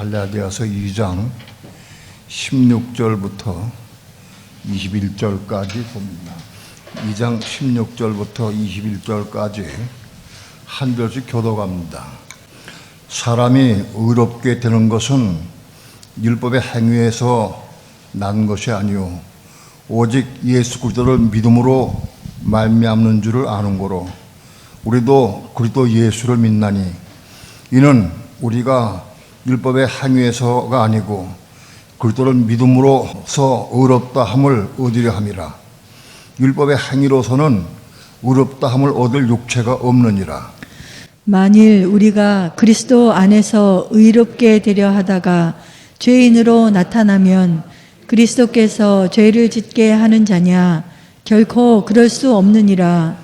갈라디아서 2장 16절부터 21절까지 봅니다. 2장 16절부터 21절까지 한 절씩 교독합니다. 사람이 의롭게 되는 것은 율법의 행위에서 난 것이 아니요 오직 예수 그리스도를 믿음으로 말미암는 줄을 아는 거로 우리도 그리스도 예수를 믿나니 이는 우리가 율법의 행위에서가 아니고 그리스도를 믿음으로서 의롭다 함을 얻으려 함이라. 율법의 행위로서는 의롭다 함을 얻을 육체가 없느니라. 만일 우리가 그리스도 안에서 의롭게 되려 하다가 죄인으로 나타나면 그리스도께서 죄를 짓게 하는 자냐? 결코 그럴 수 없느니라.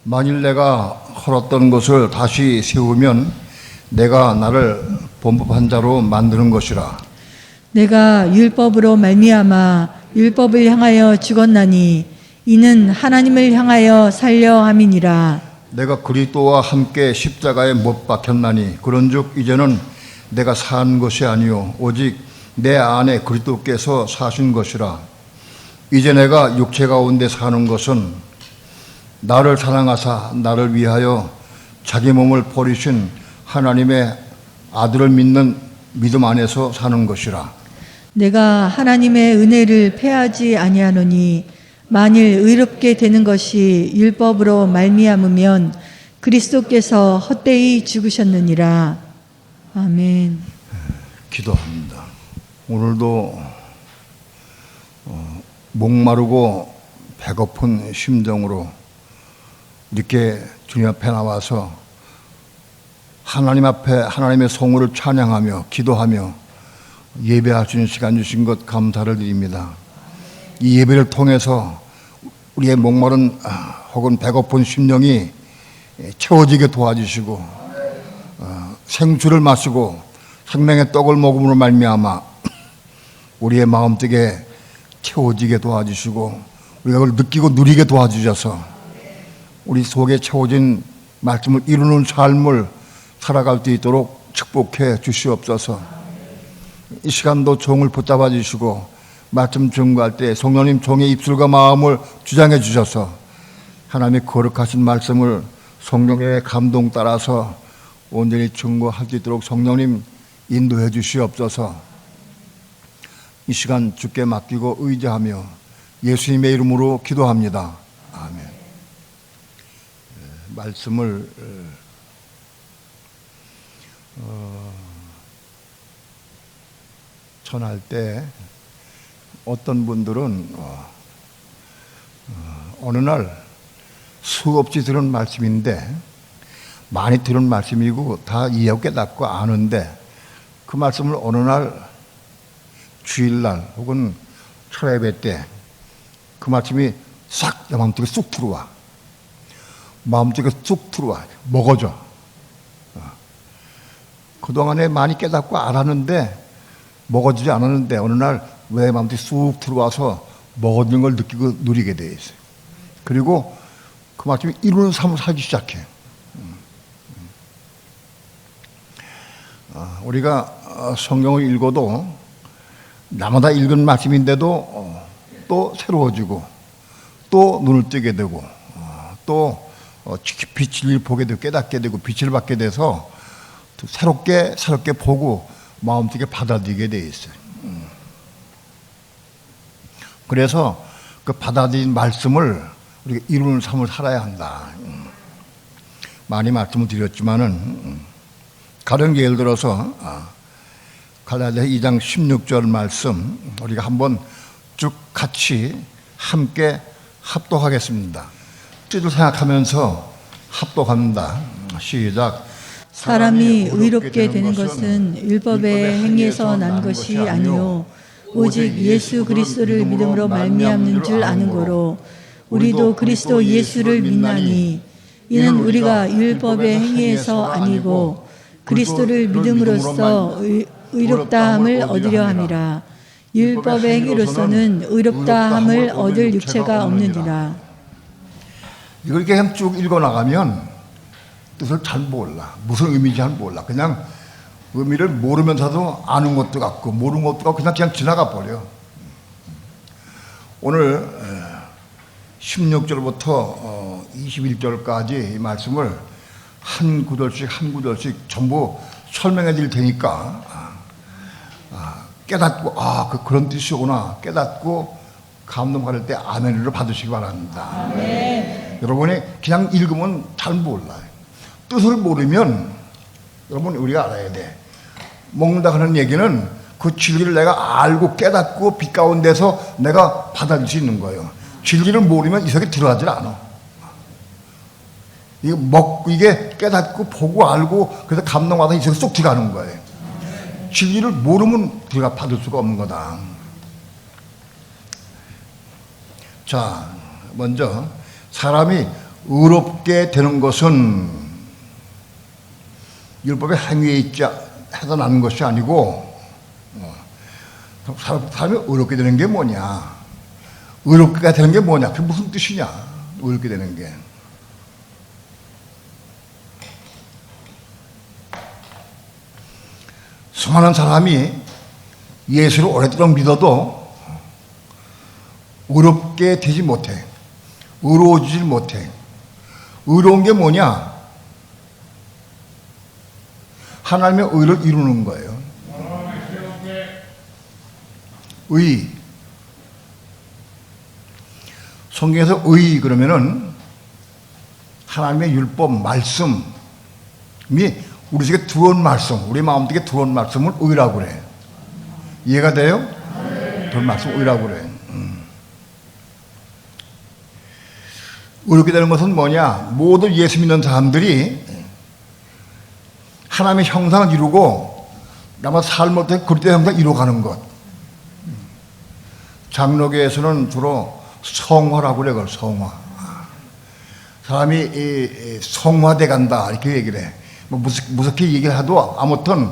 만일 내가 헐었던 것을 다시 세우면 내가 나를 범법한 자로 만드는 것이라. 내가 율법으로 말미암아 율법을 향하여 죽었나니 이는 하나님을 향하여 살려 함이니라. 내가 그리스도와 함께 십자가에 못 박혔나니 그런즉 이제는 내가 산 것이 아니요 오직 내 안에 그리스도께서 사신 것이라. 이제 내가 육체 가운데 사는 것은 나를 사랑하사 나를 위하여 자기 몸을 버리신 하나님의 아들을 믿는 믿음 안에서 사는 것이라. 내가 하나님의 은혜를 패하지 아니하노니 만일 의롭게 되는 것이 율법으로 말미암으면 그리스도께서 헛되이 죽으셨느니라. 아멘. 기도합니다. 오늘도 목마르고 배고픈 심정으로 이렇게 주님 앞에 나와서 하나님 앞에 하나님의 성호를 찬양하며 기도하며 예배할 수 있는 시간 주신 것 감사를 드립니다. 이 예배를 통해서 우리의 목마른 혹은 배고픈 심령이 채워지게 도와주시고 생수를 마시고 생명의 떡을 먹음으로 말미암아 우리의 마음속에 채워지게 도와주시고 우리가 그걸 느끼고 누리게 도와주셔서 우리 속에 채워진 말씀을 이루는 삶을 살아갈 수 있도록 축복해 주시옵소서. 이 시간도 종을 붙잡아 주시고 말씀 증거할 때 성령님 종의 입술과 마음을 주장해 주셔서 하나님의 거룩하신 말씀을 성령의 감동 따라서 온전히 증거할 수 있도록 성령님 인도해 주시옵소서. 이 시간 주께 맡기고 의지하며 예수님의 이름으로 기도합니다. 아멘. 말씀을 전할 때 어떤 분들은 어느 날 수없이 들은 말씀인데 많이 들은 말씀이고 다 이해하고 깨닫고 아는데 그 말씀을 어느 날 주일날 혹은 철야예배 때 그 말씀이 싹 내 마음속에 쑥 들어와. 마음속에 쑥 들어와. 먹어져. 그동안에 많이 깨닫고 알았는데 먹어지지 않았는데 어느 날 내 마음속에 쑥 들어와서 먹어지는 걸 느끼고 누리게 돼 있어요. 그리고 그 말씀이 이루는 삶을 살기 시작해. 우리가 성경을 읽어도 나마다 읽은 말씀인데도 또 새로워지고 또 눈을 뜨게 되고 또 빛을 보게 되고 깨닫게 되고 빛을 받게 돼서 새롭게 보고 마음속에 받아들이게 돼 있어요. 그래서 그 받아들인 말씀을 우리가 이루는 삶을 살아야 한다. 많이 말씀을 드렸지만은 가령 예를 들어서 갈라디아 2장 16절 말씀 우리가 한번 쭉 같이 함께 합독하겠습니다. 뜻을 생각하면서 합독합니다. 시작. 사람이 의롭게 되는 것은 율법의 행위에서 난 것이 아니요 오직 예수 그리스도를 믿음으로 말미암는 줄 아는 거로 우리도 그리스도 예수를 믿나니 이는 우리가 율법의 행위에서 아니고 그리스도를 믿음으로써 의롭다함을 얻으려 함이라. 율법의 행위로서는 의롭다함을 얻을 육체가 없느니라. 이걸 이렇게 쭉 읽어나가면 뜻을 잘 몰라. 무슨 의미인지 잘 몰라. 그냥 의미를 모르면서도 아는 것도 같고 모르는 것도 같고 그냥 지나가 버려. 오늘 16절부터 21절까지 이 말씀을 한 구절씩 전부 설명해 드릴 테니까 깨닫고 그런 뜻이구나 깨닫고 감동받을 때 아멘으로 받으시기 바랍니다. 아멘. 여러분이 그냥 읽으면 잘 몰라요. 뜻을 모르면 여러분 우리가 알아야 돼. 먹는다 하는 얘기는 그 진리를 내가 알고 깨닫고 빛 가운데서 내가 받아들일 수 있는 거예요. 진리를 모르면 이 속에 들어가질 않아. 이게 깨닫고 보고 알고 그래서 감동받아 이 속에 쏙 들어가는 거예요. 진리를 모르면 우리가 받을 수가 없는 거다. 자, 먼저 사람이 의롭게 되는 것은 율법의 행위에 해서 나는 것이 아니고 사람이 의롭게 되는 게 뭐냐? 의롭게 되는 게 뭐냐? 그게 무슨 뜻이냐? 의롭게 되는 게. 수많은 사람이 예수를 오랫동안 믿어도 의롭게 되지 못해. 의로워지질 못해. 의로운 게 뭐냐? 하나님의 의를 이루는 거예요. 의. 성경에서 의 그러면은 하나님의 율법 말씀이 우리 속에 들어온 말씀, 우리 마음 속에 들어온 말씀을 의라고 그래. 이해가 돼요? 들어온 말씀 의라고 그래. 의롭게 되는 것은 뭐냐? 모든 예수 믿는 사람들이 하나님의 형상을 이루고 남의 삶을 때 그리스도의 형상을 이루어가는 것. 장로교에서는 주로 성화라고 그래. 그걸 성화. 사람이 성화돼 간다 이렇게 얘기를 해. 뭐 무섭게 얘기를 해도 아무튼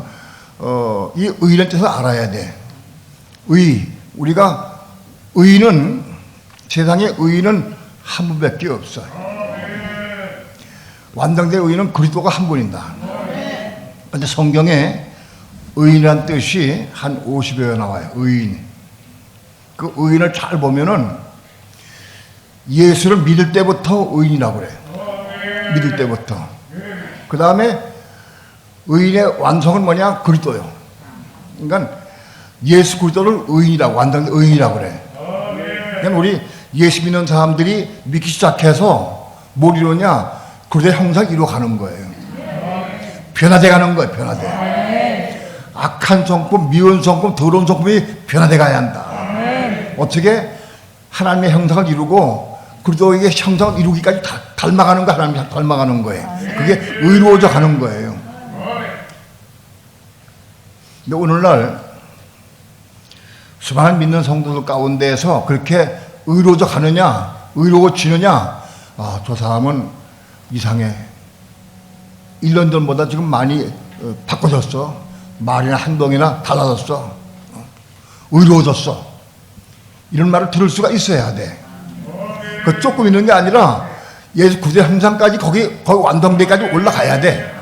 이 의라는 뜻을 알아야 돼. 의. 우리가 의는 세상에 의는 한 분밖에 없어. 완성된 의는 그리스도가 한 분이다. 그런데 성경에 의인이란 뜻이 한 50여여 나와요. 의인. 그 의인을 잘 보면은 예수를 믿을 때부터 의인이라고 그래. 믿을 때부터. 그 다음에 의인의 완성은 뭐냐? 그리스도요. 그러니까 예수 그리스도를 의인이라고, 완전히 의인이라고 그래. 그러니까 우리 예수 믿는 사람들이 믿기 시작해서 뭘 이루냐? 그리스도의 형상을 이루어가는 거예요. 변화돼 가는 거예요. 변화돼. 악한 성품, 미운 성품, 더러운 성품이 변화돼 가야 한다. 어떻게? 하나님의 형상을 이루고 그리스도의 형상을 이루기까지 닮아가는 거, 하나님이 닮아가는 거예요. 그게 의로워져 가는 거예요. 근데 오늘날 수많은 믿는 성도들 가운데에서 그렇게 의로워져 가느냐, 의로워지느냐, 저 사람은 이상해. 1년 전보다 지금 많이 바꿔졌어. 말이나 행동이나 달라졌어. 의로워졌어. 이런 말을 들을 수가 있어야 돼. 그 조금 있는 게 아니라 예수 그리스도의 형상까지 거기 완성되기까지 올라가야 돼.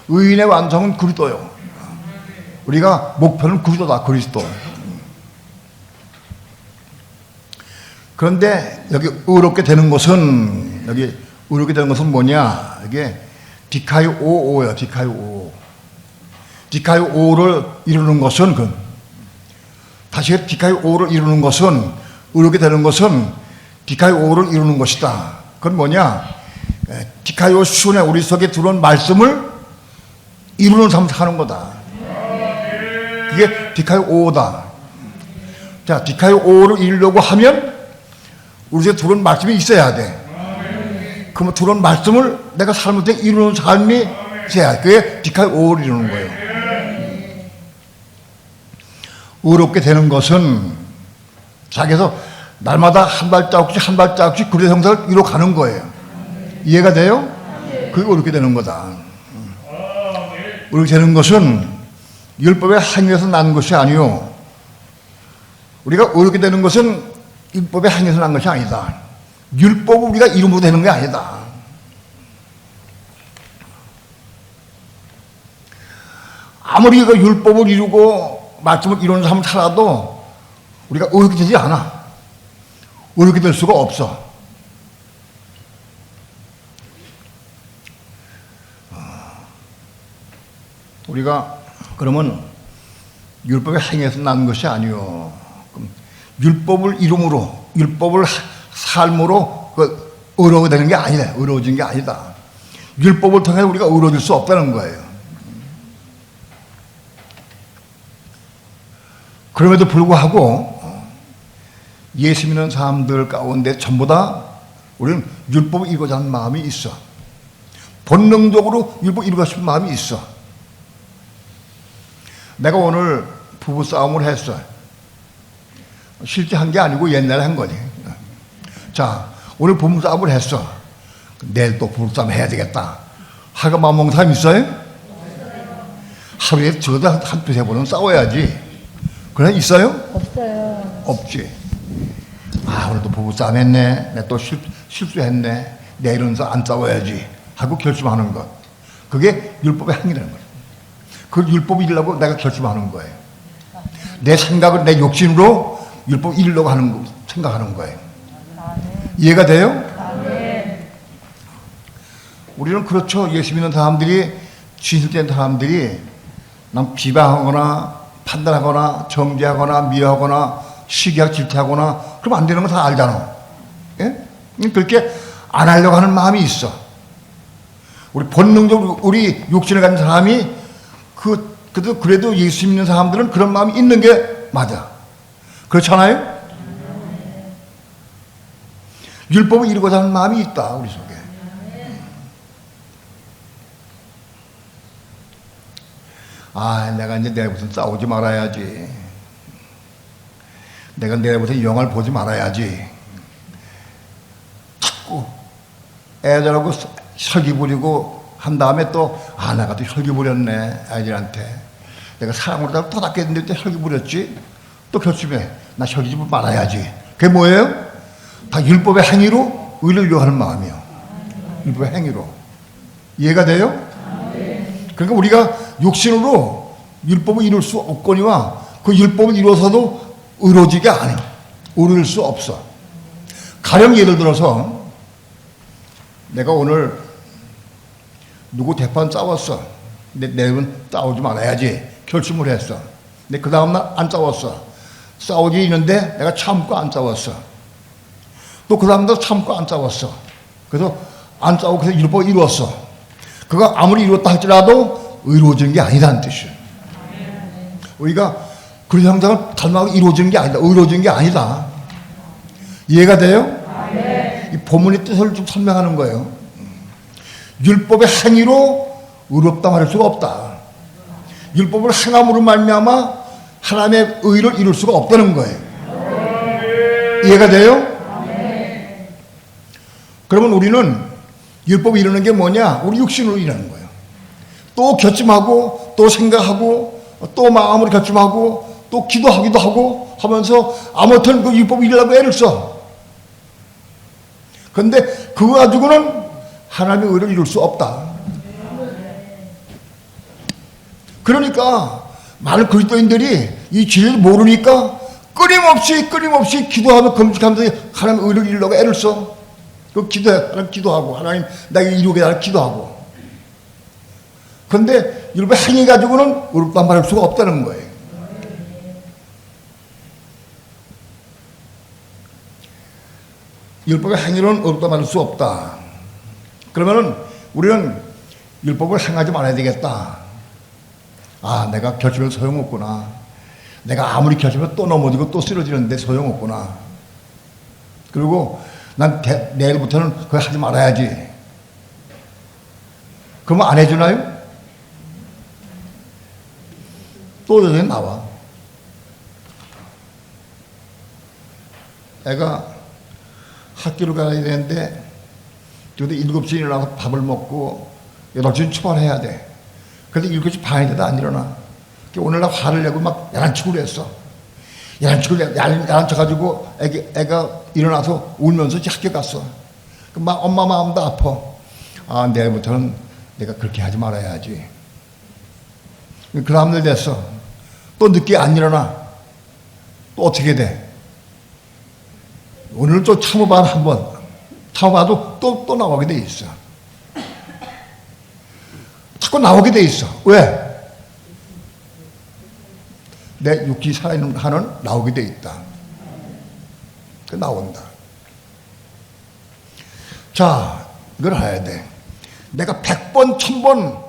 의인의 완성은 그리스도요. 우리가 목표는 그리스도다. 그리스도. 그런데 여기 의롭게 되는 것은 뭐냐? 이게 디카이오오예요. 디카이오. 디카이오를 이루는 것은 다시 디카이오를 이루는 것은 의롭게 되는 것은 디카이오를 이루는 것이다. 그건 뭐냐? 디카이오 순에 우리 속에 들어온 말씀을 이루는 삶을 사는 거다. 그게 디카이오다. 자, 디카이오를 이루려고 하면 우리 속에 들어온 말씀이 있어야 돼. 그러면 들어온 말씀을 내가 삶을 때 이루는 삶이 있어야 돼. 그게 디카이오를 이루는 거예요. 의롭게 되는 것은 자기에서 날마다 한 발자국씩 그리스도의 형상을 이루어가는 거예요. 이해가 돼요? 그게 의롭게 되는 거다. 의롭게 되는 것은 율법의 행위에서 난 것이 아니요. 우리가 의롭게 되는 것은 율법의 행위에서 난 것이 아니다. 율법을 우리가 이루면 되는 게 아니다. 아무리 그 율법을 이루고 말씀을 이루는 삶을 살아도 우리가 의롭게 되지 않아. 의롭게 될 수가 없어. 우리가 그러면 율법의 행위에서 난 것이 아니요. 율법을 이름으로, 율법을 삶으로 의로워야 되는 게 아니다. 의로워진 게 아니다. 율법을 통해 우리가 의로워질 수 없다는 거예요. 그럼에도 불구하고 예수 믿는 사람들 가운데 전부 다 우리는 율법을 이루고자 하는 마음이 있어. 본능적으로 율법을 이루고 싶은 마음이 있어. 내가 오늘 부부싸움을 했어. 실제 한 게 아니고 옛날에 한 거지. 자, 오늘 부부싸움을 했어. 내일 또 부부싸움 해야 되겠다. 하가 마음 먹는 사람 있어요? 하루에 적어도 한 두세 번은 싸워야지. 그래 있어요? 없어요. 없지. 아, 오늘도 부부싸움 했네. 내가 또 실수했네. 내일은 안 싸워야지. 하고 결심하는 것. 그게 율법의 행위라는 거예요. 그 율법을 이루려고 내가 결심하는 거예요. 내 생각을, 내 욕심으로 율법을 이루려고 하는 거, 생각하는 거예요. 이해가 돼요? 우리는 그렇죠. 예수 믿는 사람들이, 진실된 사람들이 남 비방하거나 판단하거나 정죄하거나 미워하거나 시기하고 질투하거나 그러면 안 되는 거 다 알잖아. 예? 그렇게 안 하려고 하는 마음이 있어. 우리 본능적으로 우리 욕심을 가진 사람이 그래도 예수 믿는 사람들은 그런 마음이 있는 게 맞아. 그렇잖아요? 율법을 이루고자 하는 마음이 있다, 우리 속에. 아, 내가 이제 내일부터 싸우지 말아야지. 내가 내일부터 영화를 보지 말아야지. 자꾸 애들하고 설기 부리고 한 다음에 또, 아, 내가 또 설기 부렸네, 아이들한테. 내가 사랑으로 터닥겠는데 또 설기 부렸지? 또 결심해. 나 설기 좀 말아야지. 그게 뭐예요? 다 율법의 행위로 의를 요하는 마음이요. 율법의 행위로. 이해가 돼요? 그러니까 우리가 육신으로 율법을 이룰 수 없거니와 그 율법을 이루어서도 의로지가 않아. 의로울 수 없어. 가령 예를 들어서 내가 오늘 누구 대판 싸웠어. 근데 내일은 싸우지 말아야지. 결심을 했어. 근데 그 다음날 안 싸웠어. 싸우기 있는데 내가 참고 안 싸웠어. 또 그 다음날 참고 안 싸웠어. 그래서 안 싸우고 그래서 율법을 이루었어. 그가 아무리 이루었다 할지라도 의로워지는 게 아니다는 뜻이에요. 우리가 그런 형상을 닮아가고 이루어지는 게 아니다. 의로워지는 게 아니다. 이해가 돼요? 이 본문의 뜻을 좀 설명하는 거예요. 율법의 행위로 의롭다 말할 수가 없다. 율법을 행함으로 말미암아 하나님의 의를 이룰 수가 없다는 거예요. 이해가 돼요? 그러면 우리는 율법을 이루는 게 뭐냐? 우리 육신으로 일하는 거예요. 또 결심하고 또 생각하고 또 마음으로 결심하고 또 기도하기도 하고 하면서 아무튼 그 율법을 이루려고 애를 써. 그런데 그거 가지고는 하나님의 의를 이룰 수 없다. 그러니까 많은 그리스도인들이 이 진리를 모르니까 끊임없이 기도하며 금식하면서 하나님의 의를 이루려고 애를 써. 그 기도하고 하나님 나에게 이루게 하라 기도하고. 그런데 율법 행위 가지고는 의롭다 말할 수가 없다는 거예요. 율법의 행위로는 의롭다 말할 수 없다. 그러면은 우리는 율법을 행하지 말아야 되겠다. 아, 내가 결심해도 소용없구나. 내가 아무리 결심해도 또 넘어지고 또 쓰러지는데 소용없구나. 그리고 난 내일부터는 그거 하지 말아야지. 그러면 안 해주나요? 또 여전히 나와. 애가 학교를 가야 되는데 그래도 7시에 일어나서 밥을 먹고 8시에 출발해야 돼. 그런데 7시 반이 돼도 안 일어나. 오늘 나 화를 내고 막 야단치고 그랬어. 야단쳐가지고 애가 일어나서 울면서 학교 갔어. 막 엄마 마음도 아파. 아, 내일부터는 내가 그렇게 하지 말아야지. 그 다음날 됐어. 또 늦게 안 일어나. 또 어떻게 돼? 오늘 또 참아봐, 한번. 참아봐도 또 나오게 돼 있어. 자꾸 나오게 돼 있어. 왜? 내 육기 살아있는 한은 나오게 돼 있다. 그 나온다. 자, 이걸 해야 돼. 내가 100번, 1000번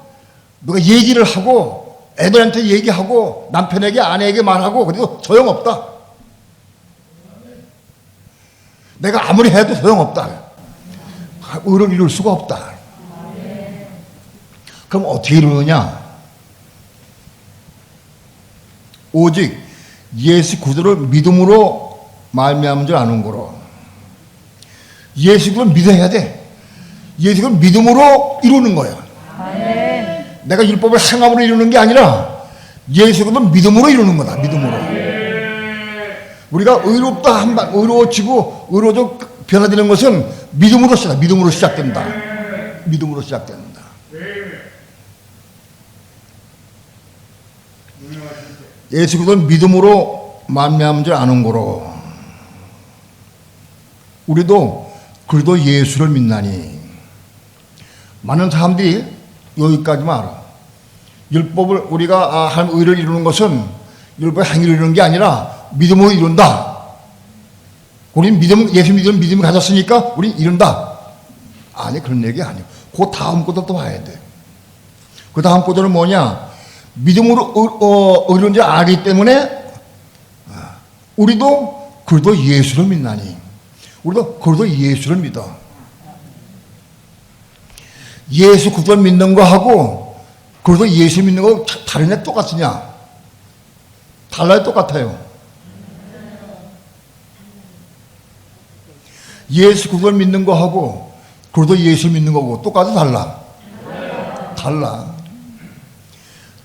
누가 얘기를 하고 애들한테 얘기하고 남편에게 아내에게 말하고 그래도 소용없다. 내가 아무리 해도 소용없다. 의를 이룰 수가 없다. 그럼 어떻게 이루느냐? 오직 예수 그리스도를 믿음으로 말미암은 줄 아는 거로. 예수 그리스도를 믿어야 돼. 예수 그리스도를 믿음으로 이루는 거야. 내가 율법을 행함으로 이루는 게 아니라 예수 그리스도를 믿음으로 이루는 거다. 믿음으로. 우리가 의롭다 한번 의로워지고 의로워져 변화되는 것은 믿음으로 시작된다. 믿음으로 시작된다. 예수 그리스도는 믿음으로 말미암은 줄 아는 거로. 우리도 그리스도 예수를 믿나니. 많은 사람들이 여기까지만 알아. 율법을 우리가 하나님 의를 이루는 것은 율법의 행위를 이루는 게 아니라 믿음으로 이룬다. 우리는 예수 믿음을 믿음을 가졌으니까 우리는 이룬다. 아니, 그런 얘기 아니에요. 그 다음 것도 또 봐야 돼. 그 다음 것들은 뭐냐? 믿음으로 이룬 줄 알기 때문에 우리도 그리스도 예수를 믿나니. 우리도 그리스도 예수를 믿어. 예수 그리스도를 믿는 거하고 그리스도 예수 믿는 거 다르냐 똑같으냐? 달라요, 똑같아요. 예수 그리스도를 믿는 거하고 그리스도 예수 믿는 거고 똑같아, 달라? 달라.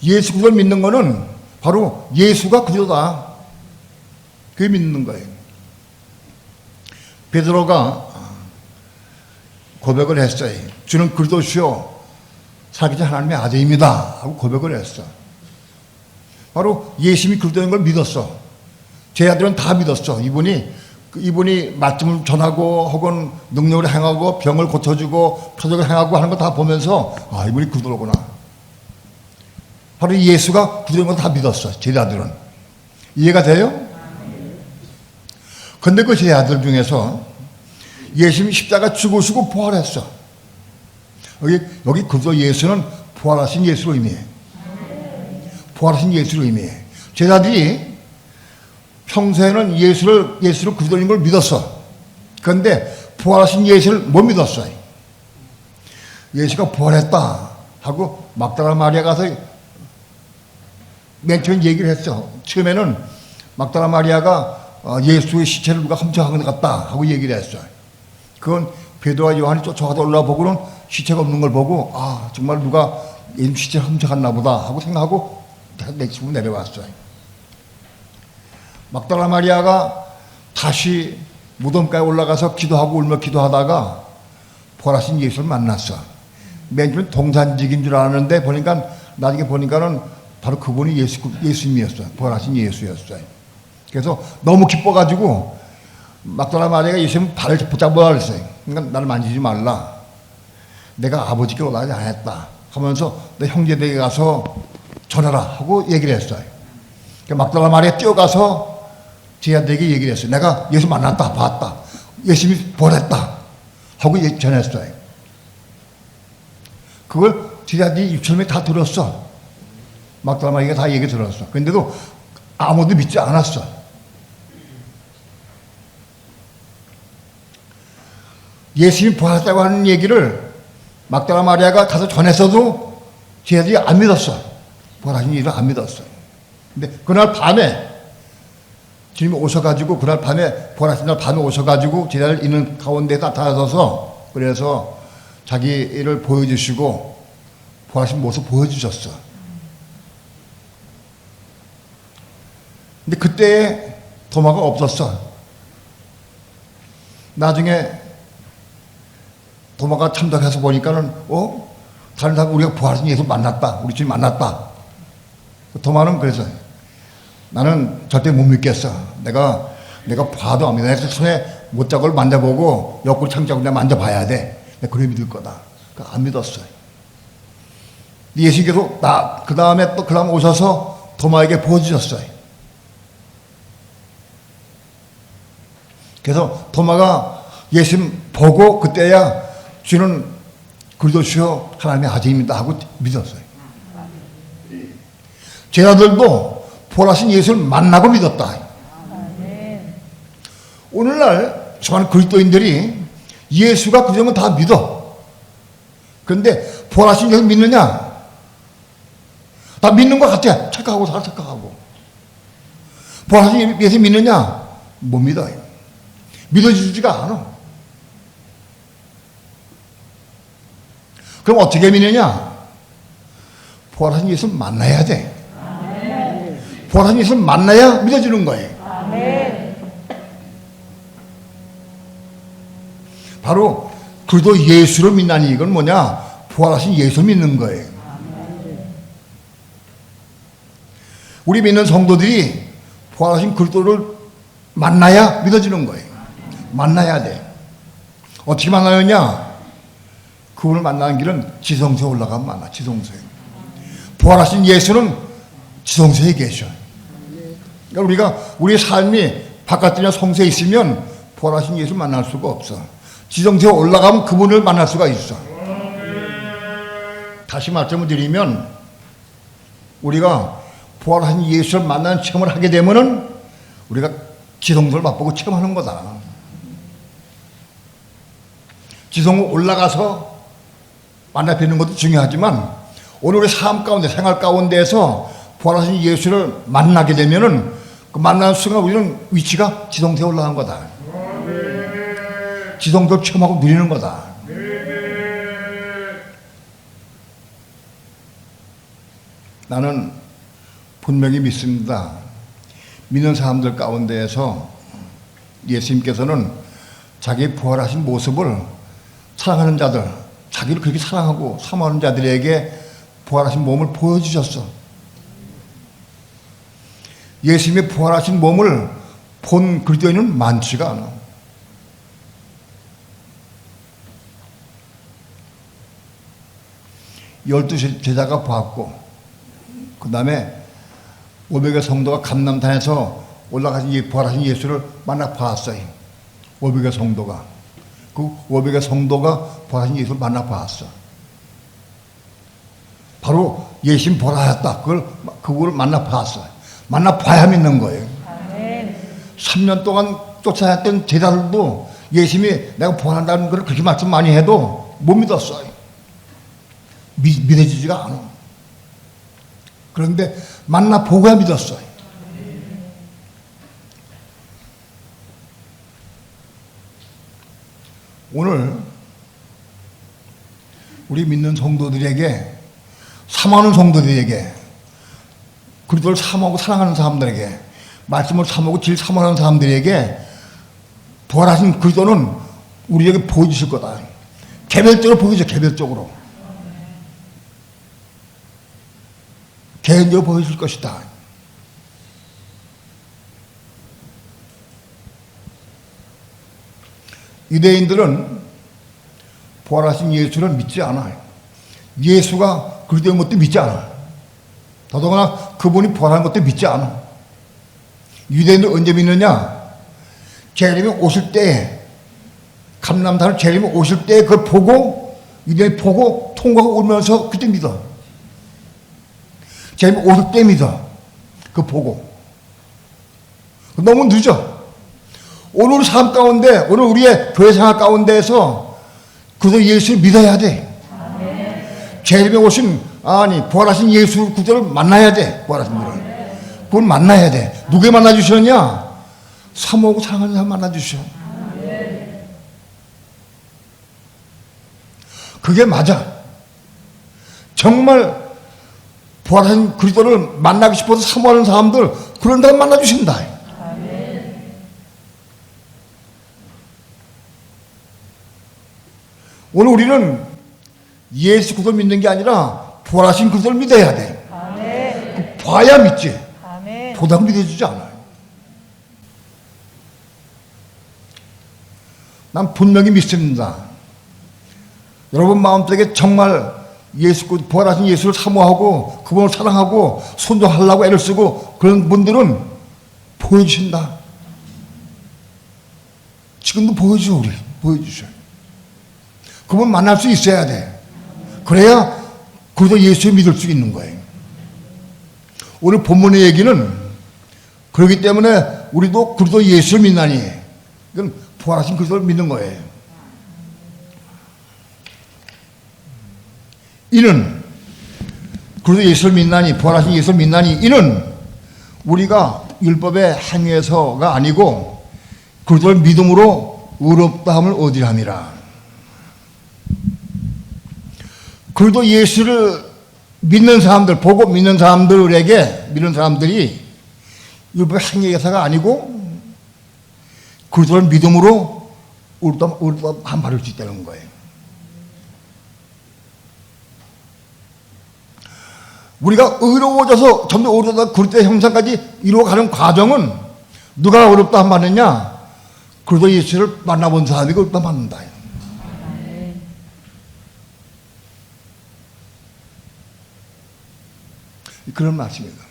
예수 그리스도를 믿는 거는 바로 예수가 그리스도다. 그게 믿는 거예요. 베드로가 고백을 했어요. 주는 그리스도시요 살아계신 하나님의 아들입니다 하고 고백을 했어. 바로 예수님이 그리스도인 걸 믿었어. 제 아들은 다 믿었어. 이분이 말씀을 전하고 혹은 능력을 행하고 병을 고쳐주고 표적을 행하고 하는 거 다 보면서 이분이 그리스도로구나. 바로 예수가 그리스도인 걸 다 믿었어. 제 아들은. 이해가 돼요? 근데 그 제 아들 중에서 예수님이 십자가 죽으시고 부활했어. 여기 그리스도 예수는 부활하신 예수로 의미해. 부활하신 예수로 의미해. 제 아들이 평소에는 예수를 그리스도인 걸 믿었어. 그런데 부활하신 예수를 못 믿었어요. 예수가 부활했다 하고 막달라 마리아 가서 맨 처음 얘기를 했어. 처음에는 막달라 마리아가 예수의 시체를 누가 훔쳐간 것 같다 하고 얘기를 했어. 그건 베드로와 요한이 쫓아가다 올라보고는 시체가 없는 걸 보고 정말 누가 예수님 시체를 훔쳐갔나 보다 하고 생각하고 내 집으로 내려왔어요. 막달라 마리아가 다시 무덤가에 올라가서 기도하고 울며 기도하다가 부활하신 예수를 만났어. 맨 처음에 동산직인 줄 알았는데 나중에 보니까는 바로 그분이 예수님이었어요. 부활하신 예수였어요. 그래서 너무 기뻐가지고 막달라 마리아가 예수님 발을 붙잡아 그랬어요. 그러니까 나를 만지지 말라. 내가 아버지께 올라가지 않았다 하면서 내 형제들에게 가서 전하라 하고 얘기를 했어요. 막달라 마리아 뛰어가서 제 아들에게 얘기를 했어요. 내가 예수 만났다, 봤다. 예수님이 부활했다 하고 전했어요. 그걸 제 아들이 유치원에 다 들었어. 막달라 마리아가 다 얘기 들었어. 그런데도 아무도 믿지 않았어. 예수님이 부활했다고 하는 얘기를 막달라 마리아가 가서 전했어도 제 아들이 안 믿었어. 부활하신 일을 안 믿었어. 근데 그날 밤에 주님이 오셔가지고 그날 밤에 부활하신 날 밤에 오셔가지고 제 아들 있는 가운데 나타나셔서 그래서 자기를 보여주시고 부활하신 모습 보여주셨어. 근데 그때 도마가 없었어. 나중에 도마가 참석해서 보니까는 다른 사람 우리가 부활하신 예수 만났다. 우리 주님 만났다. 도마는 그래서 나는 절대 못 믿겠어. 내가 봐도 안 믿어. 내 손에 못자국을 만져보고 옆구리 창자국을 내가 만져봐야 돼. 내가 그래 믿을 거다. 그러니까 안 믿었어요. 예수께서 그 다음에 오셔서 도마에게 보여주셨어요. 그래서 도마가 예수님 보고 그때야 주는 그리스도시요 하나님의 아들입니다 하고 믿었어요. 제자들도 부활하신 예수를 만나고 믿었다. 오늘날 수많은 그리스도인들이 예수가 그러면 다 믿어. 그런데 부활하신 예수 믿느냐? 다 믿는 것 같아. 착각하고 다 착각하고. 부활하신 예수 믿느냐? 못 믿어요. 믿어지지가 않아. 그럼 어떻게 믿느냐? 부활하신 예수를 만나야 돼. 부활하신 예수를 만나야 믿어지는 거예요. 바로 그리스도 예수를 믿나니 이건 뭐냐? 부활하신 예수를 믿는 거예요. 우리 믿는 성도들이 부활하신 그리스도를 만나야 믿어지는 거예요. 만나야 돼. 어떻게 만나느냐? 그분을 만나는 길은 지성소에 올라가면 만나. 지성소에. 부활하신 예수는 지성소에 계셔. 그러니까 우리 삶이 바깥이나 성소에 있으면 부활하신 예수를 만날 수가 없어. 지성소에 올라가면 그분을 만날 수가 있어. 다시 말씀을 드리면 우리가 부활하신 예수를 만나는 체험을 하게 되면은 우리가 지성소를 맛보고 체험하는 거다. 지성으로 올라가서 만나 뵙는 것도 중요하지만 오늘 우리 삶 가운데 생활 가운데에서 부활하신 예수를 만나게 되면은 그 만나는 순간 우리는 위치가 지성소에 올라간 거다. 지성소를 체험하고 누리는 거다. 나는 분명히 믿습니다. 믿는 사람들 가운데에서 예수님께서는 자기 부활하신 모습을 사랑하는 자들, 자기를 그렇게 사랑하고 사모하는 자들에게 부활하신 몸을 보여주셨어. 예수님의 부활하신 몸을 본 그리스도인은 많지가 않아. 열두 제자가 봤고 그 다음에 500의 성도가 감람산에서 올라가신 부활하신 예수를 만나 봤어요. 500의 성도가. 그 500의 성도가 부활하신 예수를 만나 봤어. 바로 예수님 부활하셨다. 그걸 만나 봤어. 만나 봐야 믿는 거예요. 3년 동안 쫓아냈던 제자들도 예수님이 내가 부활한다는 걸 그렇게 말씀 많이 해도 못 믿었어요. 믿어지지가 않아. 그런데 만나 보고야 믿었어요. 오늘 우리 믿는 성도들에게 사모하는 성도들에게 그리스도를 사모하고 사랑하는 사람들에게 말씀을 사모하고 질 사모하는 사람들에게 부활하신 그리스도는 우리에게 보여주실 거다. 개별적으로 보여주죠. 개별적으로. 개인적으로 보여줄 것이다. 유대인들은 부활하신 예수를 믿지 않아요. 예수가 그리스도인 것도 믿지 않아요. 더더구나 그분이 부활한 것도 믿지 않아. 유대인들 언제 믿느냐? 재림이 오실 때에 감람산을 재림이 오실 때에 그걸 보고 유대인이 보고 통과하고 오면서 그때 믿어. 재림이 오실 때 믿어. 그거 보고. 너무 늦어. 오늘 삶 가운데 오늘 우리의 교회 생활 가운데에서 그저 예수를 믿어야 돼. 재림에 오신 부활하신 예수 구주를 만나야 돼. 부활하신 분을. 그걸 만나야 돼. 누구 만나 주셨냐? 사모하고 사랑하는 사람 만나 주셔. 그게 맞아. 정말 부활하신 그리스도를 만나고 싶어서 사모하는 사람들 그런 사람 만나 주신다. 오늘 우리는 예수 그리스도를 믿는 게 아니라 부활하신 그리스도를 믿어야 돼. 봐야 믿지. 아멘. 보다가 믿어지지 않아요. 난 분명히 믿습니다. 여러분 마음속에 정말 부활하신 예수를 사모하고 그분을 사랑하고 순종하려고 애를 쓰고 그런 분들은 보여주신다. 지금도 보여줘, 우리. 보여주셔요. 그분 만날 수 있어야 돼. 그래야 그래도 예수를 믿을 수 있는 거예요. 오늘 본문의 얘기는 그렇기 때문에 우리도 그리스도 예수를 믿나니, 이건 부활하신 그리스도를 믿는 거예요. 이는 그리스도 예수를 믿나니, 부활하신 예수를 믿나니, 이는 우리가 율법의 행위에서가 아니고 그리스도를 믿음으로 의롭다함을 얻으리함이라. 그리스도 예수를 믿는 사람들, 보고 믿는 사람들이 율법의 행위에서가 아니고 그리스도를 믿음으로 의롭다함 받을 수 있다는 거예요. 우리가 의로워져서 점점 의로워져서 그리스도의 형상까지 이루어가는 과정은 누가 의롭다함 받느냐? 그리스도 예수를 만나본 사람이 의롭다함 받는다. 그런 말씀입니다.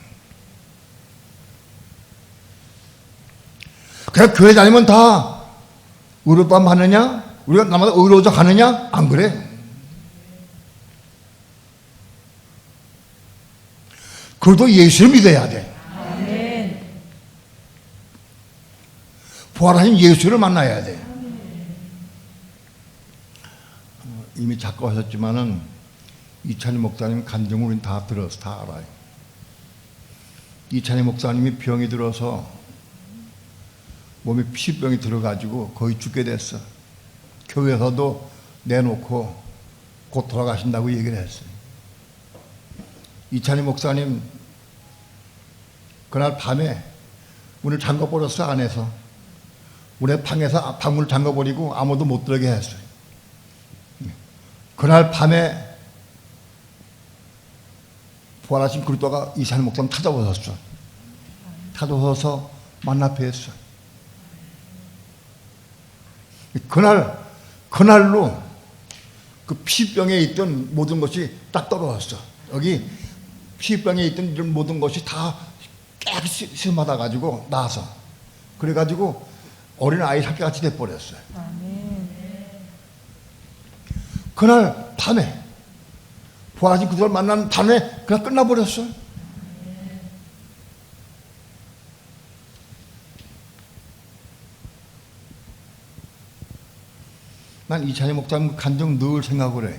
그냥 교회 다니면 다 의롭다함 받느냐? 우리가 나마다 의로워져 가느냐? 안 그래. 그래도 예수를 믿어야 돼. 아멘. 부활하신 예수를 만나야 돼. 이미 작가 하셨지만은 이찬희 목사님 간증을 우린 다 들어서 다 알아요. 이찬희 목사님이 병이 들어서 몸에 피병이 들어가지고 거의 죽게 됐어. 교회에서도 내놓고 곧 돌아가신다고 얘기를 했어요. 이찬희 목사님 그날 밤에 문을 잠궈버렸어. 안에서 문의 방에서 방문을 잠궈버리고 아무도 못 들어게 했어요. 그날 밤에 부활하신 그리스도가 이찬희 목사님 찾아오셨어. 찾아오셔서 만나 뵀어. 그날로 그 피병에 있던 모든 것이 딱 떨어졌어. 여기 피병에 있던 이런 모든 것이 다 깨끗이 심하다가지고 나서 그래가지고 어린아이 학교같이 돼버렸어요. 그날 밤에 부활하신 그들을 만난 밤에 그냥 끝나버렸어요. 난 이찬희 목사님 간증 늘 생각을 해.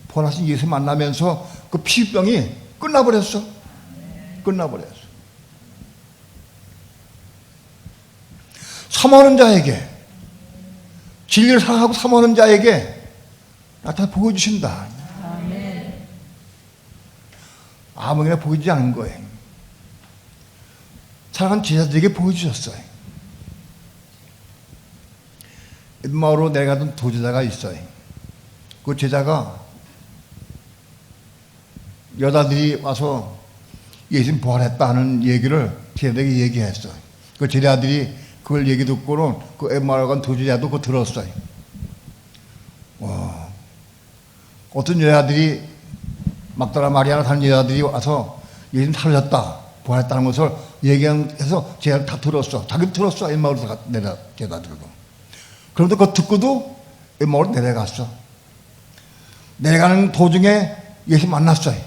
부활하신 예수 만나면서 그 피병이 끝나버렸어. 끝나버렸어. 사모하는 자에게, 진리를 사랑하고 사모하는 자에게 나타나 보여주신다. 아무나 보여주지 않은 거예요. 사랑하는 제자들에게 보여주셨어요. 엠마오로 내려가던 두 제자가 있어요. 그 제자가 여자들이 와서 예수님 부활했다는 얘기를 제자들에게 얘기했어요. 그 제자들이 그걸 얘기 듣고는 그 엠마오로 간 두 제자도 그거 들었어요. 와, 어떤 여자들이 막달라 마리아나 다른 여자들이 와서 예수님 살아졌다, 부활했다는 것을 얘기해서 제자들 다 들었어. 자기도 들었어. 엠마오로 내려 제자들도. 그런데 그거 듣고도 엠마오로 내려갔어. 내려가는 도중에 예수 만났어요.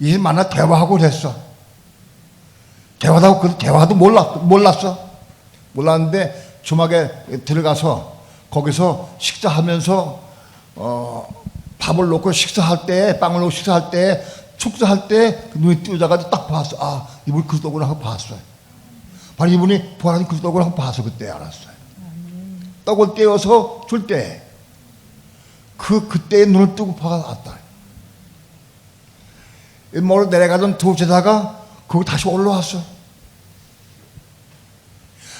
예수 만나 대화하고 그랬어. 대화도 몰랐어. 몰랐는데 주막에 들어가서 거기서 식사하면서 밥을 놓고 식사할 때, 빵을 놓고 식사할 때, 축사할 때 눈이 뜨자가지고 딱 봤어. 아, 이분이 그리스도구나 하고 봤어요. 바로 이분이 부활하신 그리스도구나 하고 봐서 그때 알았어요. 떡을 떼어서 줄 때 그때의 눈을 뜨고 봤다. 엠마오로 내려가던 두 제자가 거기 다시 올라왔어.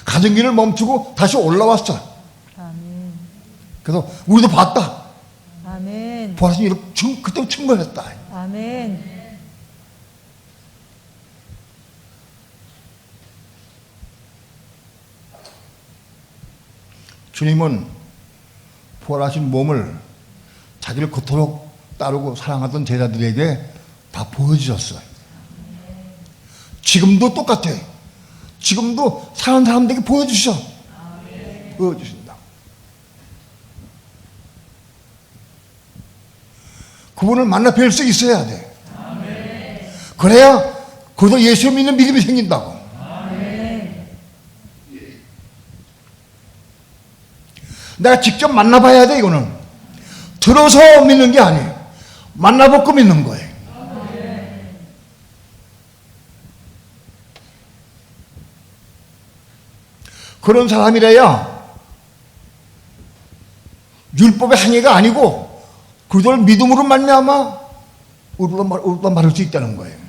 가던 길을 멈추고 다시 올라왔어. 아멘. 그래서 우리도 봤다. 아멘. 부활하신 이렇게 그때 증거했다. 아멘. 주님은 부활하신 몸을 자기를 그토록 따르고 사랑하던 제자들에게 다 보여주셨어요. 지금도 똑같아요. 지금도 사는 사람들에게 보여주셔. 보여주신다. 그분을 만나 뵐 수 있어야 돼. 그래야 그도 예수 믿는 믿음이 생긴다고. 내가 직접 만나봐야 돼. 이거는 들어서 믿는 게 아니에요. 만나보고 믿는 거예요. 그런 사람이래야 율법의 행위가 아니고 그들 믿음으로 말미암아 의롭다 말할 수 있다는 거예요.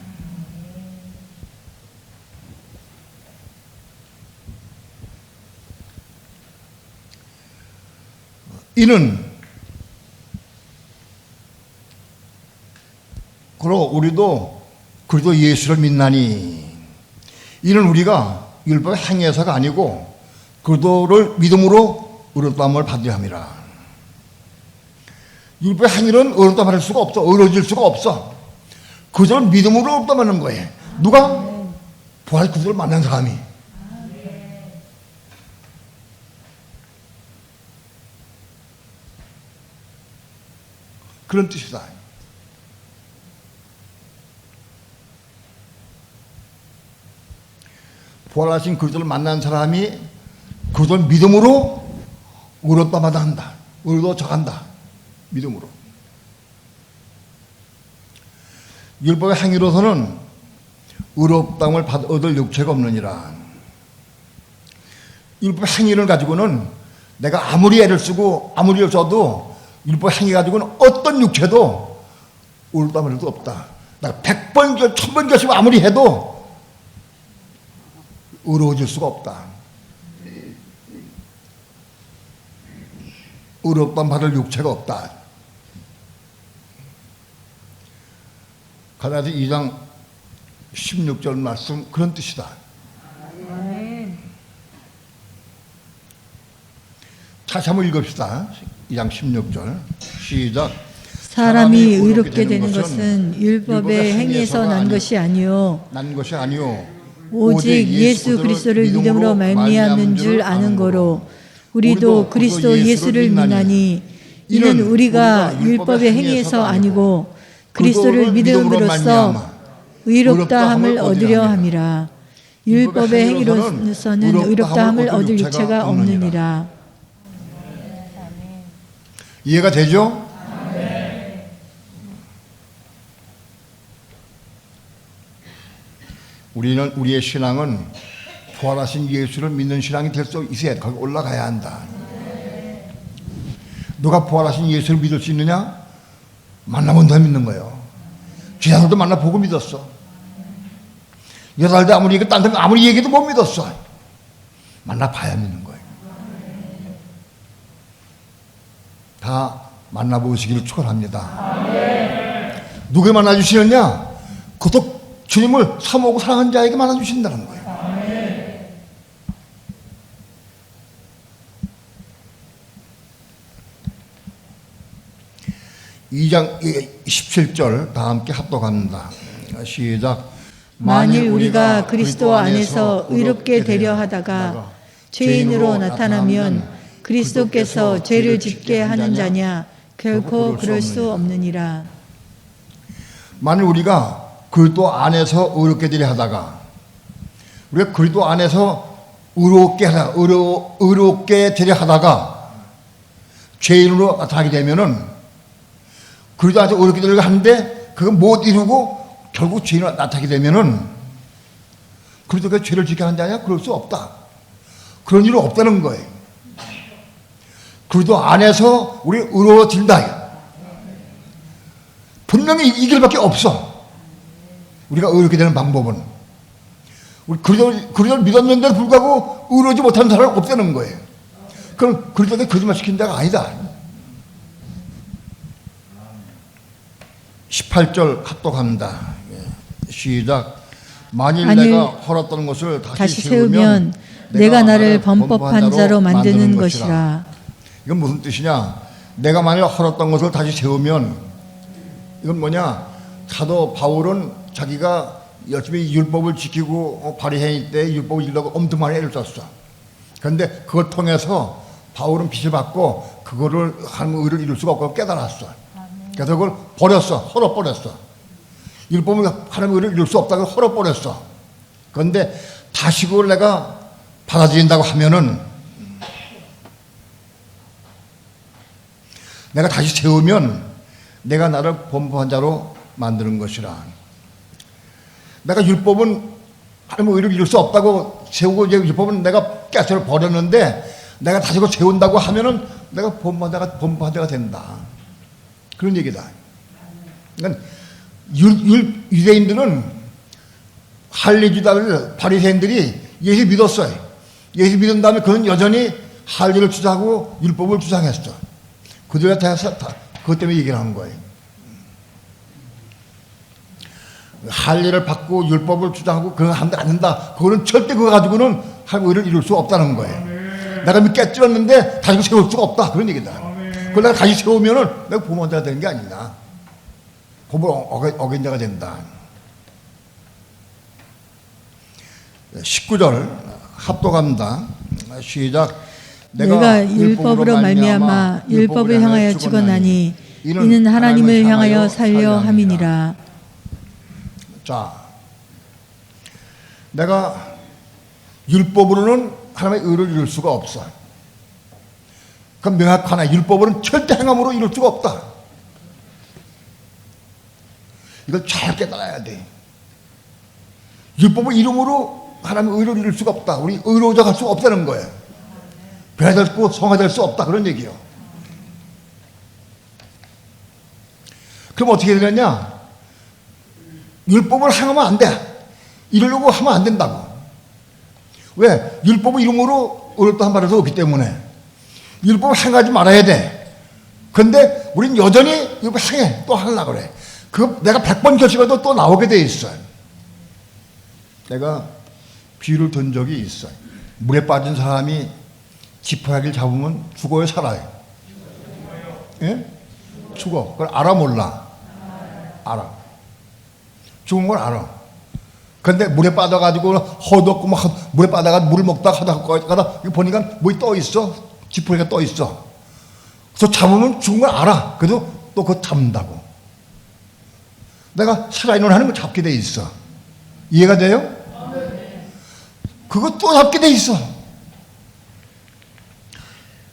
이는 그러 우리도 그리도 예수를 믿나니 이는 우리가 율법의 행위에서가 아니고 그도를 믿음으로 의롭다함을 받으려 함이라. 율법의 행위는 의롭다 받을 수가 없어. 의로워질 수가 없어. 그들을 믿음으로 의롭다 받는 거예요. 누가? 부활 그들을 만난 사람이. 그런 뜻이다. 부활하신 그리스도를 만난 사람이 그리스도를 믿음으로 의롭다마다 한다. 의로워져간다. 믿음으로. 율법의 행위로서는 의롭다함을 얻을 육체가 없느니라. 율법의 행위를 가지고는 내가 아무리 애를 쓰고 아무리 써도 율법의 행위 가지고는 어떤 육체도 의롭다함을 얻을 수 없다. 내가 100번, 1000번 결심 아무리 해도 의로워질 수가 없다. 의롭다함 받을 육체가 없다. 갈라디아 2장 16절 말씀 그런 뜻이다. 다시 한번 읽읍시다. 2장 16절 시작. 사람이 의롭게 되는 것은 율법의 행위에서 난 것이 아니요 오직 예수 그리스도를 믿음으로 말미암는 줄 아는 거로 우리도 그리스도 예수를 믿나니 이는 우리가 율법의 행위에서 아니고 그리스도를 믿음으로써 의롭다함을 얻으려 함이라. 율법의 행위로서는 의롭다함을 얻을 육체가 없느니라. 이해가 되죠? 우리의 신앙은 부활하신 예수를 믿는 신앙이 될 수 있어야 돼. 거기 올라가야 한다. 누가 부활하신 예수를 믿을 수 있느냐? 만나본 다 믿는 거예요. 지하들도 만나보고 믿었어. 8살 때 아무리 얘기도 못 믿었어. 만나봐야 믿는 거예요. 다 만나보시기를 축원합니다. 누구 만나주시느냐? 그것도 주님을 사모하고 사랑하는 자에게 만나주신다는 거예요. 2장 17절 다 함께 합독합니다. 시작. 만일 우리가 그리스도 안에서 의롭게 되려 하다가 죄인으로 나타나면 그리스도께서 죄를 짓게 하는 자냐? 결코 그럴 수 없느니라. 만일 우리가 그리스도 안에서 의롭게 되려 하다가 우리가 그리스도 안에서 의롭게 되려 하다가 죄인으로 나타나게 되면은 그리스도 안에서 의롭게 되려고 하는데 그거 못 이루고 결국 죄인으로 나타나게 되면은 그리스도가 죄를 짓게 하는 자냐? 그럴 수 없다. 그런 일은 없다는 거예요. 그리스도 안에서 우리 의로워진다. 분명히 이 길밖에 없어. 우리가 의롭게 되는 방법은 우리 그리스도를 믿었는데도 불구하고 의로워지 못하는 사람은 없다는 거예요. 그럼 그리스도가 거짓말 시킨 자가 아니다. 18절 합독합니다. 시작. 만일 내가 헐었던 것을 다시 세우면 내가 나를 범법한 자로 만드는 것이라. 이건 무슨 뜻이냐? 내가 만약 헐었던 것을 다시 세우면, 이건 뭐냐? 사도 바울은 자기가 열심히 율법을 지키고 바리새인 때 율법을 지키려고 엄청나게 애를 썼어. 그런데 그걸 통해서 바울은 빛을 받고 그거를 하나님의 의를 이룰 수가 없고 깨달았어. 그래서 그걸 버렸어. 헐어버렸어. 율법을 하나님의 의를 이룰 수 없다고 헐어버렸어. 그런데 다시 그걸 내가 받아들인다고 하면은, 내가 다시 세우면 내가 나를 범법한 자로 만드는 것이라. 내가 율법은 하나님의 의를 이룰 수 없다고 세우고, 이제 율법은 내가 깨서 버렸는데 내가 다시 그걸 세운다고 하면은 내가 범법한 자가 된다. 그런 얘기다. 그러니까 유대인들은 할례주다를 바리새인들이 예수 믿었어요. 예수 믿은 다음에 그는 여전히 할례를 주장하고 율법을 주장했어. 그들에 대해서 그것 때문에 얘기를 하는 거예요. 할례를 받고 율법을 주장하고 그거 하면 안 된다. 그거는 절대 그거 가지고는 하나님의 의를 이룰 수 없다는 거예요. 내가 깨뜨렸는데 다시 세울 수가 없다. 그런 얘기다. 그걸 내가 다시 세우면은 내가 범법한 자가 되는 게 아니다. 법을 어긴 자가 된다. 19절 합독합니다. 시작. 내가 율법으로 말미암아 율법을 향하여 죽었나니 이는 하나님을 향하여 살려 함이니라. 자, 내가 율법으로는 하나님의 의를 이룰 수가 없어. 그럼 명확하나 율법으로는 절대 행함으로 이룰 수가 없다. 이걸 잘 깨달아야 돼. 율법을 이름으로 하나님의 의를 이룰 수가 없다. 우리 의로워져 갈 수가 없다는 거예요. 배달고 성화될 수 없다. 그런 얘기요. 그럼 어떻게 되느냐? 율법을 행하면 안 돼. 이러려고 하면 안 된다고. 왜? 율법을 이름으로 의롭다 말할 수 없기 때문에. 율법을 행하지 말아야 돼. 근데 우린 여전히 율법 행해. 또 하려고 그래. 그 내가 100번 결심해도 또 나오게 돼 있어요. 내가 비유를 든 적이 있어요. 물에 빠진 사람이 지푸라기를 잡으면 죽어요, 살아요? 예? 죽어. 그걸 알아, 몰라? 알아. 죽은 걸 알아. 근데 물에 빠져가지고 허덕고 막 물에 빠다가 물을 먹다가 하다가 보니까 뭐이 떠 있어. 지푸라기가 떠 있어. 그래서 잡으면 죽은 걸 알아. 그래도 또 그거 잡는다고. 내가 살아있는 하는 걸 잡게 돼 있어. 이해가 돼요? 그거 또 잡게 돼 있어.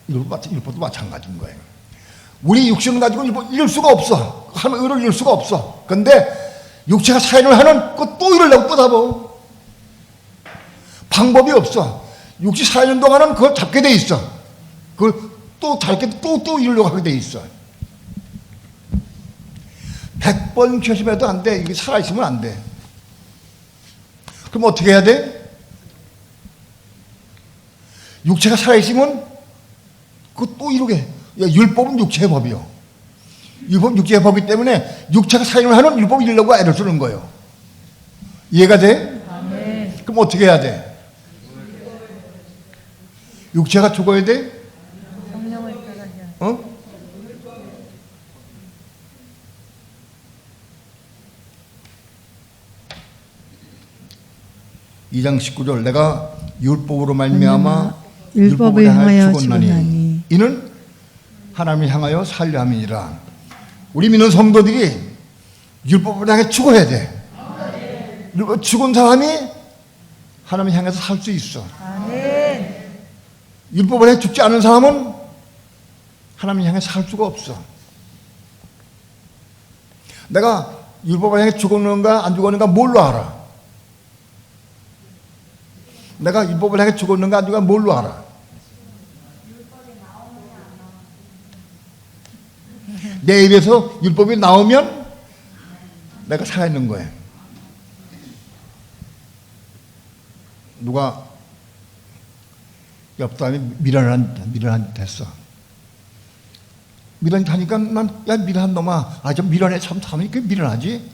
율법도 마찬가지인 거예요. 우리 육신을 가지고 이룰 수가 없어. 하나님의 의를 이룰 수가 없어. 근데 육체가 사인을 하는 그 또 이루려고 또 잡아. 방법이 없어. 육체 사이는 동안은 그걸 잡게 돼 있어. 그걸 또 잡게 또 이루려고 하게 돼 있어. 100번 결심해도 안 돼. 이게 살아있으면 안 돼. 그럼 어떻게 해야 돼? 육체가 살아있으면 그거 또 이루게. 율법은 육체의 법이요. 율법은 육체의 법이기 때문에 육체가 사인을 하는 율법을 이루려고 애를 쓰는 거예요. 이해가 돼? 아멘. 그럼 어떻게 해야 돼? 육체가 죽어야 돼? 성령을 따라야. 어? (2장 19절) 내가 율법으로 말미암아 율법을 향하여 죽었나니 이는 하나님을 향하여 살려 함이니라. 우리 믿는 성도들이 율법을 향해 죽어야 돼. 죽은 사람이 하나님을 향해서 살 수 있어. 아멘. 율법을 향해 죽지 않은 사람은 하나님을 향해 살 수가 없어. 내가 율법을 향해 죽었는가 안 죽었는가 뭘로 알아? 내가 율법을 향해 죽었는가 안 죽었는가 뭘로 알아? 내 입에서 율법이 나오면 내가 살아있는 거예요. 누가 옆 사람이 미련한 됐어. 미련하니까 난, 야, 미련한 놈아. 아, 좀 미련해. 참, 이렇게 미련하지?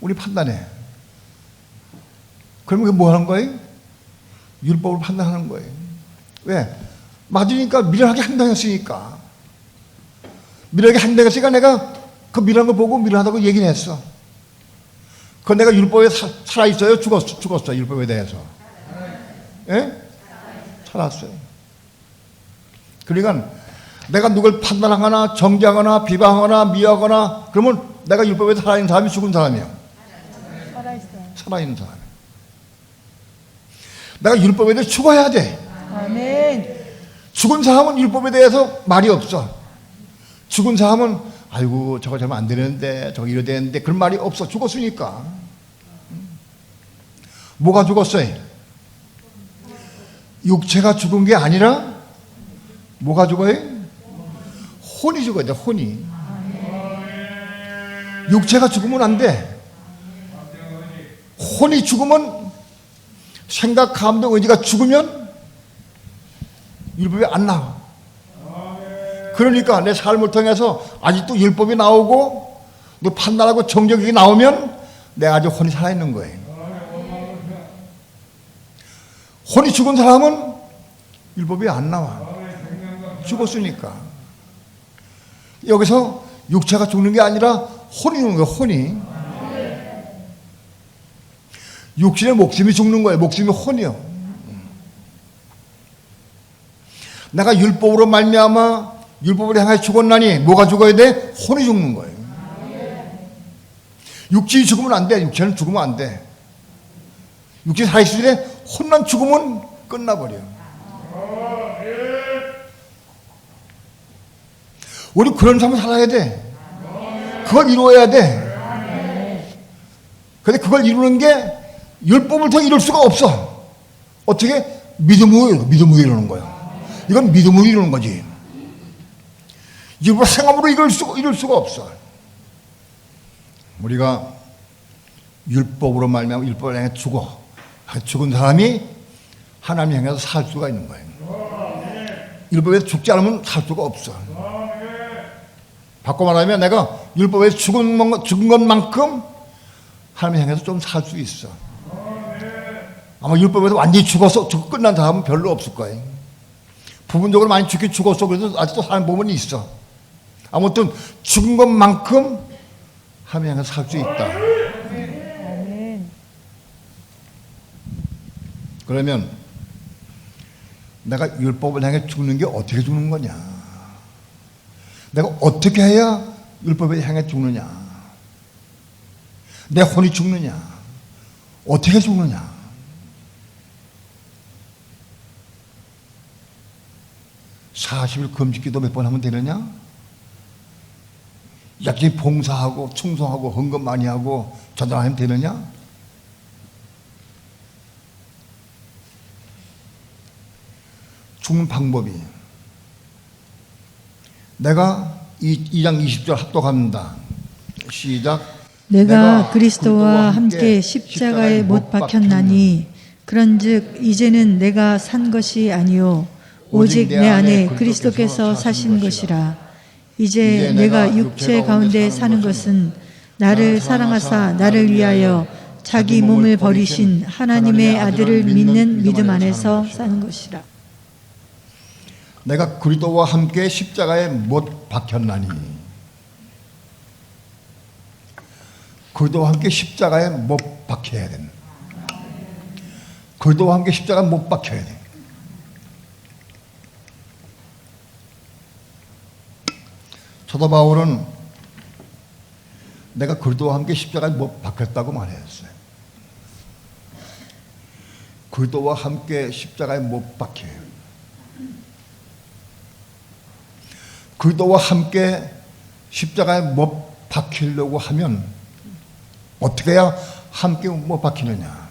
우리 판단해. 그러면 그게 뭐 하는 거예요? 율법을 판단하는 거예요. 왜? 맞으니까 미련하게 행동했으니까. 미련하게 행동했으니까 내가 그 미련한 거 보고 미련하다고 얘기를 했어. 그건 내가 율법에 살아있어요? 죽었어, 율법에 대해서. 예? 살았어요. 그러니까 내가 누굴 판단하거나 정죄하거나 비방하거나 미워하거나 그러면 내가 율법에 살아있는 사람이 죽은 사람이야. 살아있는 사람. 내가 율법에 대해 죽어야 돼. 아멘. 죽은 사람은 율법에 대해서 말이 없어. 죽은 사람은 아이고 저거 잘못 안 되는데 저거 이래야 되는데 그런 말이 없어. 죽었으니까. 뭐가 죽었어요? 육체가 죽은 게 아니라 뭐가 죽어요? 혼이 죽어야 돼. 혼이. 육체가 죽으면 안 돼. 혼이 죽으면 생각, 감동, 의지가 죽으면 율법이 안 나와. 그러니까 내 삶을 통해서 아직도 율법이 나오고 또 판단하고 정적이 나오면 내가 아직 혼이 살아있는 거예요. 혼이 죽은 사람은 율법이 안 나와. 죽었으니까. 여기서 육체가 죽는 게 아니라 혼이 죽는 거예요. 혼이. 육신의 목숨이 죽는 거예요. 목숨이 혼이요. 내가 율법으로 말미암아 율법을 향해 죽었나니 뭐가 죽어야 돼? 혼이 죽는 거예요. 육신이 죽으면 안 돼. 육체는 죽으면 안 돼. 육신이 살아있을 때 혼만 죽으면 끝나버려. 우리 그런 삶을 살아야 돼. 그걸 이루어야 돼. 근데 그걸 이루는 게 율법을 통해 이룰 수가 없어. 어떻게? 믿음으로 이루는 거야. 이건 믿음으로 이루는 거지. 율법 생업으로 이룰 수가 없어. 우리가 율법으로 말미암아 율법을 향해 죽은 사람이 하나님 향해서 살 수가 있는 거예요. 율법에서 죽지 않으면 살 수가 없어. 바꿔 말하면 내가 율법에서 죽은 것만큼 하나님 향해서 좀 살 수 있어. 아마 율법에서 완전히 죽어서 끝난 사람은 별로 없을 거예요. 부분적으로 많이 죽긴 죽었어. 그래도 아직도 사는 부분이 있어. 아무튼 죽은 것만큼 하나님 향해서 살 수 있다. 그러면 내가 율법을 향해 죽는 게 어떻게 죽는 거냐? 내가 어떻게 해야 율법을 향해 죽느냐? 내 혼이 죽느냐? 어떻게 죽느냐? 40일 금식기도 몇 번 하면 되느냐? 약간 봉사하고 충성하고 헌금 많이 하고 전달하면 되느냐? 죽는 방법이 내가 2장 20절 합독합니다. 시작. 내가 그리스도와 함께 십자가에 못 박혔나니 그런즉 이제는 내가 산 것이 아니요 오직 내 안에 그리스도께서 사신 것이라. 이제 내가 육체 가운데 사는 것은 나를 사랑하사 나를 위하여 자기 몸을 버리신 하나님의 아들을 믿는 믿음 안에서 사는 것이라. 내가 그리스도와 함께 십자가에 못 박혔나니. 그리스도와 함께 십자가에 못 박혀야 된다. 그리스도와 함께 십자가에 못 박혀야 돼. 사도 바울은 내가 그리스도와 함께 십자가에 못 박혔다고 말했어요. 그리스도와 함께 십자가에 못 박혀요. 그리스도와 함께 십자가에 못 박히려고 하면 어떻게 해야 함께 못 박히느냐?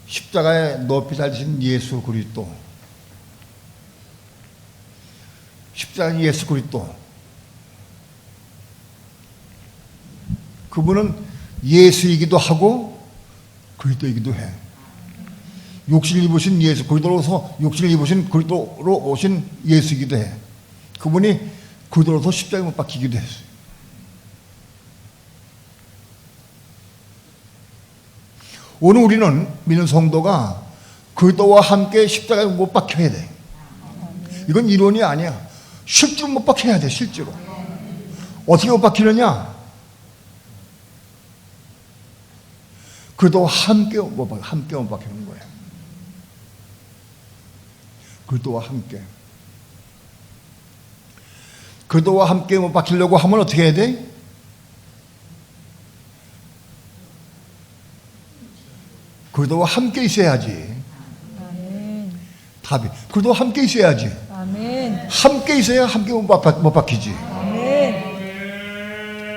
십자가에 높이 달리신 예수 그리스도, 십자가의 예수 그리스도, 그분은 예수이기도 하고 그리스도이기도 해. 육신을 입으신 예수, 그리스도로서 육신을 입으신 그리스도로 오신 예수이기도 해. 그분이 그들로서 십자가에 못 박히기도 했어요. 오늘 우리는 믿는 성도가 그리스도와 함께 십자가에 못 박혀야 돼. 이건 이론이 아니야. 실제로 못 박혀야 돼. 실제로. 어떻게 못 박히느냐? 그리스도와 함께 못 박히는 거예요. 그리스도와 함께. 그리스도와 함께 못 박히려고 하면 어떻게 해야 돼? 그리스도와 함께 있어야지. 아멘. 답이. 그리스도와 함께 있어야지. 아멘. 함께 있어야 함께 못 박히지. 아멘.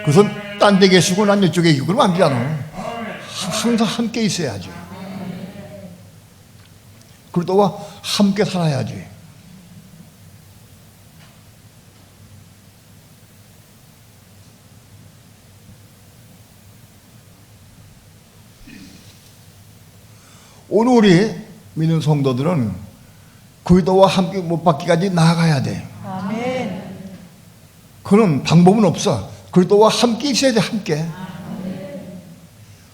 그래서 딴 데 계시고 난 이쪽에 있고 그러면 안 되잖아. 항상 함께 있어야지. 그리스도와 함께 살아야지. 오늘 우리 믿는 성도들은 그리스도와 함께 못 박기까지 나아가야 돼. 아멘. 그런 방법은 없어. 그리스도와 함께 있어야 돼. 함께.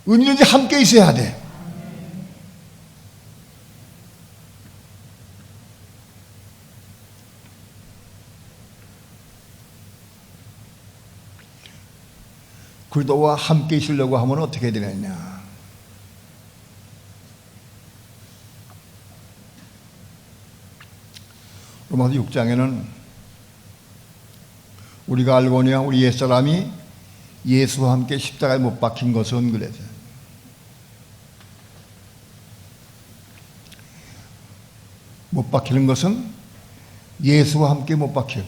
은연히 함께 있어야 돼. 그리스도와 함께 있으려고 하면 어떻게 해야 되느냐? 로마서 6장에는 우리가 알거니와 우리 옛사람이 예수와 함께 십자가에 못 박힌 것은 그래서 못 박히는 것은 예수와 함께 못 박혀.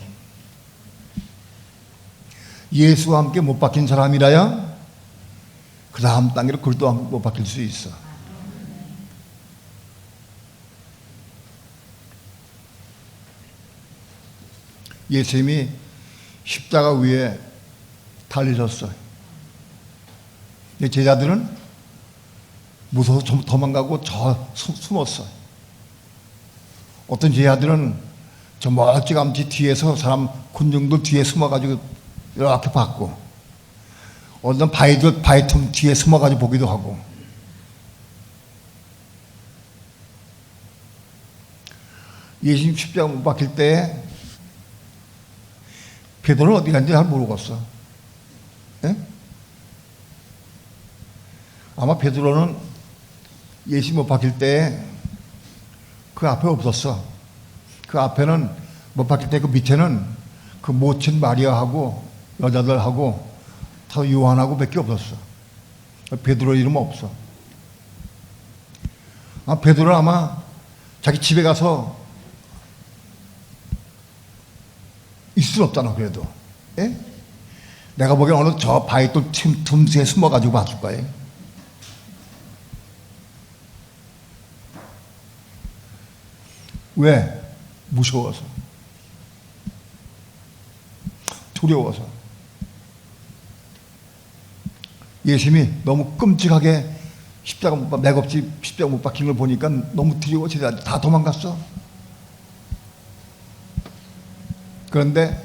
예수와 함께 못 박힌 사람이라야 그 다음 단계로 그리스도와 함께 못 박힐 수 있어. 예수님이 십자가 위에 달리셨어요. 제자들은 무서워서 도망가고 숨었어요. 어떤 제자들은 저 멀찌감치 뒤에서 사람 군중들 뒤에 숨어가지고 이렇게 봤고, 어떤 바위틈 뒤에 숨어가지고 보기도 하고. 예수님 십자가 못 박힐 때 베드로는 어디 갔는지 잘 모르겠어. 예? 아마 베드로는 예수님 못 박힐 때 그 앞에 없었어. 그 앞에는 못 박힐 때 그 밑에는 그 모친 마리아하고 여자들하고 다 요한하고 밖에 없었어. 베드로 이름 없어. 베드로는 아마 자기 집에 가서 있을 수 없잖아. 그래도 예? 내가 보기엔 어느 저 바위돌 틈새에 숨어가지고 봤을 거예요. 왜? 무서워서, 두려워서. 예수님이 너무 끔찍하게 십자가 맥없이 십자가 못 박힌 걸 보니까 너무 두려워서 다 도망갔어. 그런데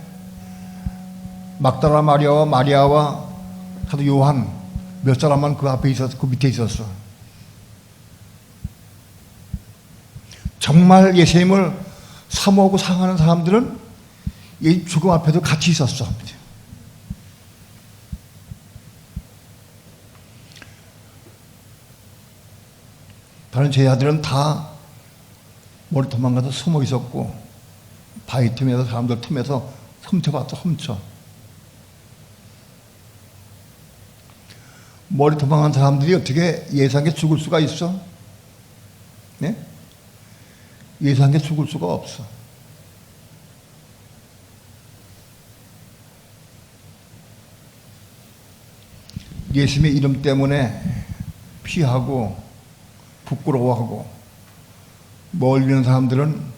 막달라 마리아와 사도 요한 몇 사람만 그 앞에 있었어. 그 밑에 있었어. 정말 예수님을 사모하고 사랑하는 사람들은 이 죽음 앞에도 같이 있었어. 다른 제자들은 다 머리 도망가서 숨어 있었고, 바위 틈에서 사람들 틈에서 훔쳐봤어. 머리 도망간 사람들이 어떻게 예수한테 죽을 수가 있어? 네? 예수한테 죽을 수가 없어. 예수님의 이름 때문에 피하고 부끄러워하고 멀리 있는 사람들은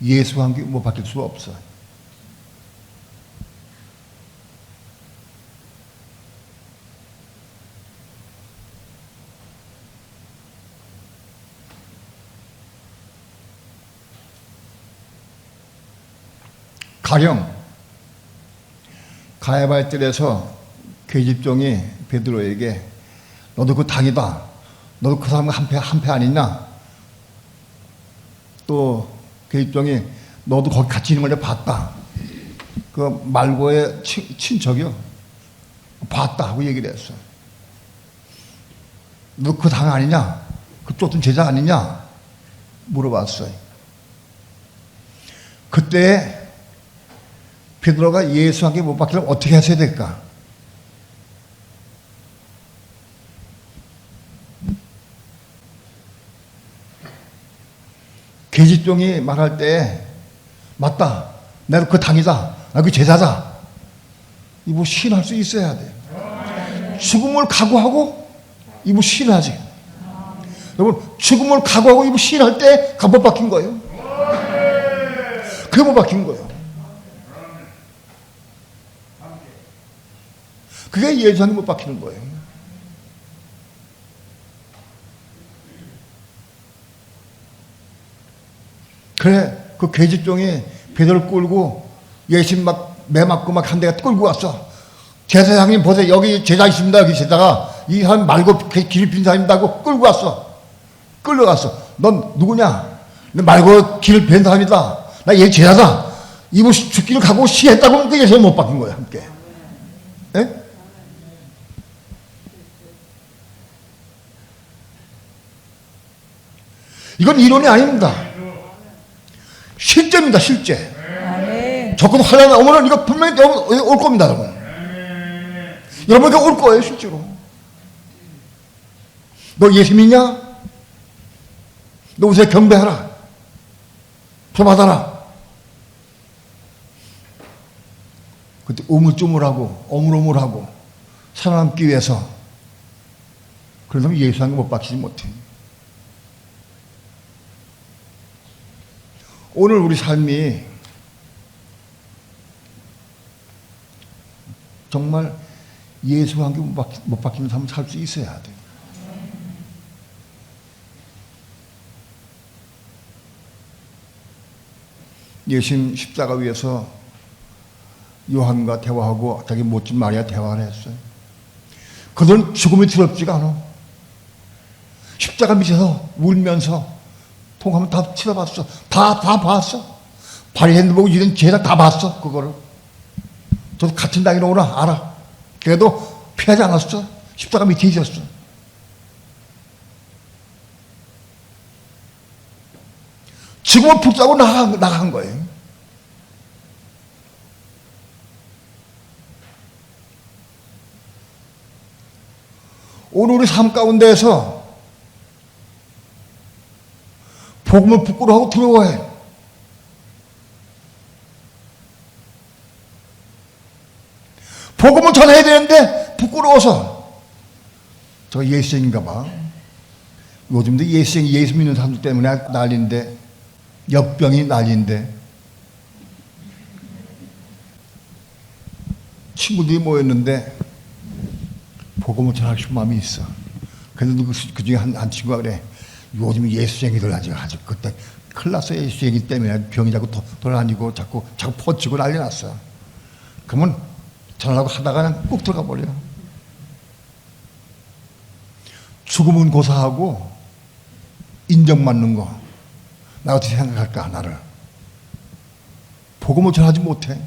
예수와 함께 못 박힐 수가 없어. 가령 가야바의 뜰에서 계집종이 베드로에게 너도 그 당이다. 너도 그 사람 한패 아니냐? 또 계집종이 너도 거기 같이 있는 걸 내가 봤다. 그 말고의 친척이요. 봤다 하고 얘기를 했어. 너 그 당 아니냐? 그 쫓은 제자 아니냐? 물어봤어요. 그때 베드로가 예수에게 못 박히려면 어떻게 했어야 될까? 계집종이 말할 때 맞다. 내가 그 당이다. 나 그 제자다. 이거 시인할 수 있어야 돼. 죽음을 각오하고 이거 시인하지. 여러분 죽음을 각오하고 이거 시인할 때 못 박힌 거예요. 그게 못 박힌 거예요. 그게 예수님이 못 박히는 거예요. 그래 그 계집종이 베드로를 끌고 예수님 막 매맞고 막 한 대가 끌고 왔어. 제사장님 보세요. 여기 제자 있습니다. 여기 제자가 이 사람 말고 길 빈 사람입니다 하고 끌고 왔어. 끌려갔어. 넌 누구냐? 너 말고 길을 빈 사람이다. 나 얘 제자다. 이거 죽기를 각오 시했다고 하면 예수님 못 박힌 거야 함께. 예? 이건 이론이 아닙니다. 실제입니다, 실제. 조건 하려면 오늘은 이거 분명히 올 겁니다, 여러분. 여러분, 이거 올 거예요, 실제로. 너 예수 믿냐? 너 우선 경배하라. 표 받아라. 그때 우물쭈물하고, 오물오물하고, 살아남기 위해서. 그러면 예수한테 못 박히지 못해. 오늘 우리 삶이 정말 예수와 함께 못 박히는 삶을 살 수 있어야 돼요. 예수님 십자가 위에서 요한과 대화하고 자기 못진 마리아 대화를 했어요. 그들은 죽음이 두렵지가 않아. 십자가 밑에서 울면서 통하면 다 치러봤어. 다 봤어. 바리새인들 보고 이런 제자 다 봤어. 그거를. 저도 같은 당이로구나 알아. 그래도 피하지 않았어. 십자가 밑에 있었어. 지금은 붙잡고 나간 거예요. 오늘 우리 삶 가운데에서 복음을 부끄러워하고 두려워해. 복음을 전해야 되는데 부끄러워서. 저 예수생인가 봐. 요즘도 예수 믿는 사람들 때문에 난리인데, 역병이 난리인데, 친구들이 모였는데 복음을 전하고 싶은 마음이 있어. 그래도 그 중에 한 친구가 그래. 요즘 예수쟁이들 아주 그때 큰일 났어. 예수쟁이 때문에 병이 자꾸 돌아다니고 자꾸 퍼치고 난리 났어. 그러면 전하려고 하다가 그냥 꾹 들어가 버려. 죽음은 고사하고 인정받는 거. 나 어떻게 생각할까 나를. 복음을 전하지 못해.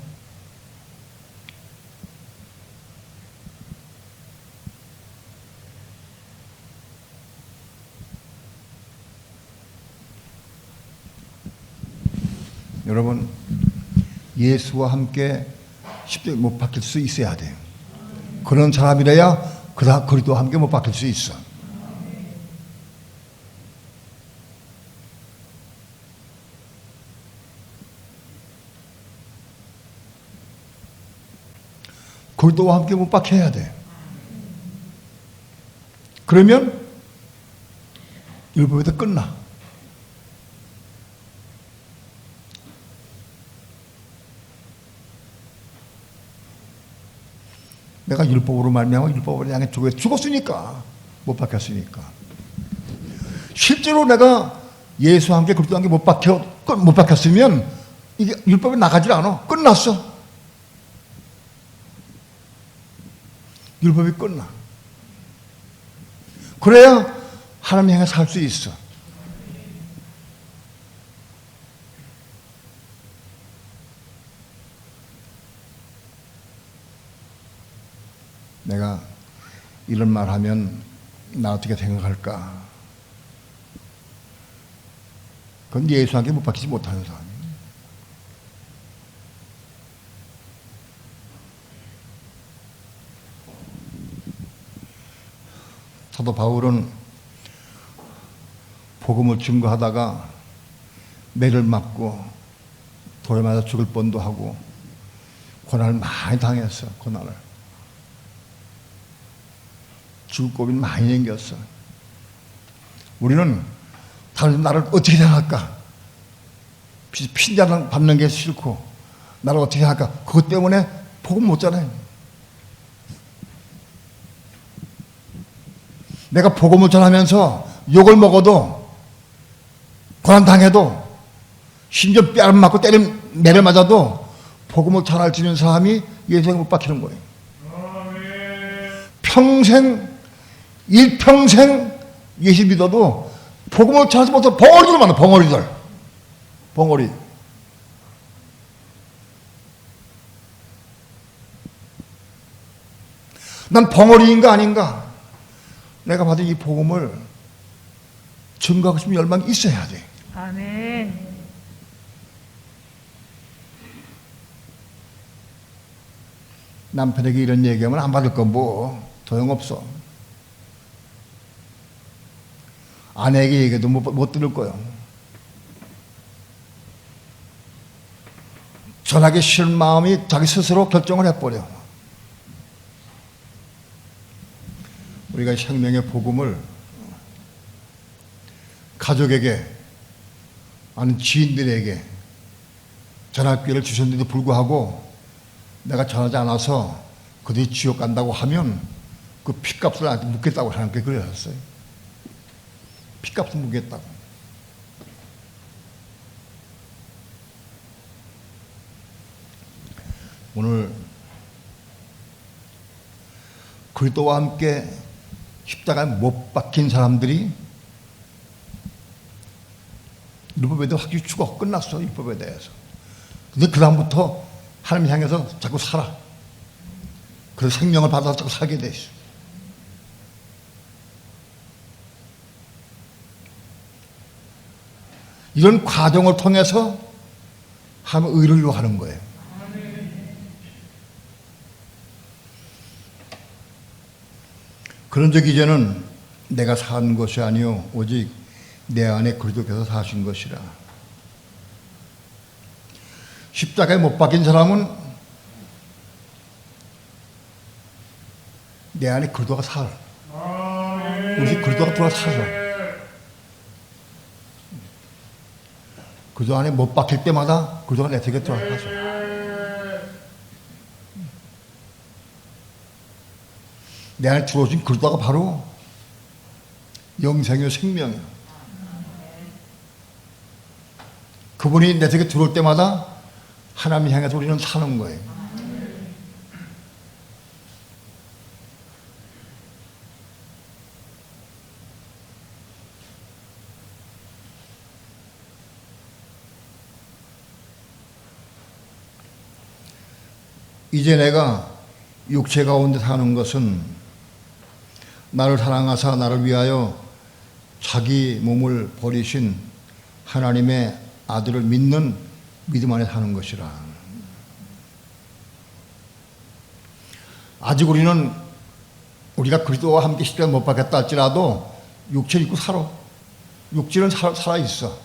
여러분 예수와 함께 십자가에 못 박힐 수 있어야 돼요. 그런 사람이라야 그리스도와 함께 못 박힐 수 있어. 그리스도와 함께 못 박혀야 돼. 그러면 율법에도 끝나. 내가 율법으로 말미암아 율법으로 향해 죽었으니까 못 박혔으니까. 실제로 내가 예수와 함께 그리스도와 함께 못 박혔으면 이게 율법에 나가질 않아. 끝났어. 율법이 끝나. 그래야 하나님 향해 살 수 있어. 내가 이런 말 하면 나 어떻게 생각할까? 그건 예수한테 못 박히지 못하는 사람이에요. 사도 바울은 복음을 증거하다가 매를 맞고 돌에 맞아 죽을 뻔도 하고 고난을 많이 당했어. 고난을 죽을 고민 많이 생겼어. 우리는 다른 나를 어떻게 생각할까? 핀잔 받는 게 싫고 나를 어떻게 할까? 그것 때문에 복음 못 전해. 내가 복음을 전하면서 욕을 먹어도 고난당해도 심지어 뺨을 맞고 매를 맞아도 복음을 전할 수 있는 사람이 예수에 못 박히는 거예요. 일평생 예수 믿어도 복음을 전하지 못해서 벙어리들 많아. 벙어리. 난 벙어리인가 아닌가? 내가 받은 이 복음을 증거하고 싶은 열망이 있어야 돼. 아멘. 남편에게 이런 얘기하면 안 받을 건 뭐 소용없어. 아내에게 얘기해도 못 들을 거예요. 전하기 싫은 마음이 자기 스스로 결정을 해버려. 우리가 생명의 복음을 가족에게, 아는 지인들에게 전할 기회를 주셨는데도 불구하고 내가 전하지 않아서 그들이 지옥 간다고 하면 그 핏값을 나한테 묻겠다고 하나님께 그러셨어요. 핏값을 묻겠다고. 오늘 그리스도와 함께 십자가에 못 박힌 사람들이 율법에 대해 확실히 죽어 끝났어. 율법에 대해서. 근데 그 다음부터 하나님 향해서 자꾸 살아. 그래서 생명을 받아서 자꾸 살게 돼 있어. 이런 과정을 통해서 하나님 의를 요하는 거예요. 그런즉 이제는 내가 산 것이 아니요 오직 내 안에 그리스도께서 사신 것이라. 십자가에 못 박힌 사람은 내 안에 그리스도가 살아. 우리 그리스도가 들어와 살아. 그리스도 안에 못 박힐 때마다 그리스도가 내 속에 들어와서. 내 안에 주어진 그리스도가 바로 영생이요 생명이요. 그분이 내 속에 들어올 때마다 하나님 향해서 우리는 사는 거예요. 이제 내가 육체 가운데 사는 것은 나를 사랑하사 나를 위하여 자기 몸을 버리신 하나님의 아들을 믿는 믿음 안에 사는 것이라. 아직 우리가 그리스도와 함께 십자가에 못 박혔다 할지라도 육체를 입고 살아. 육체는 살아있어.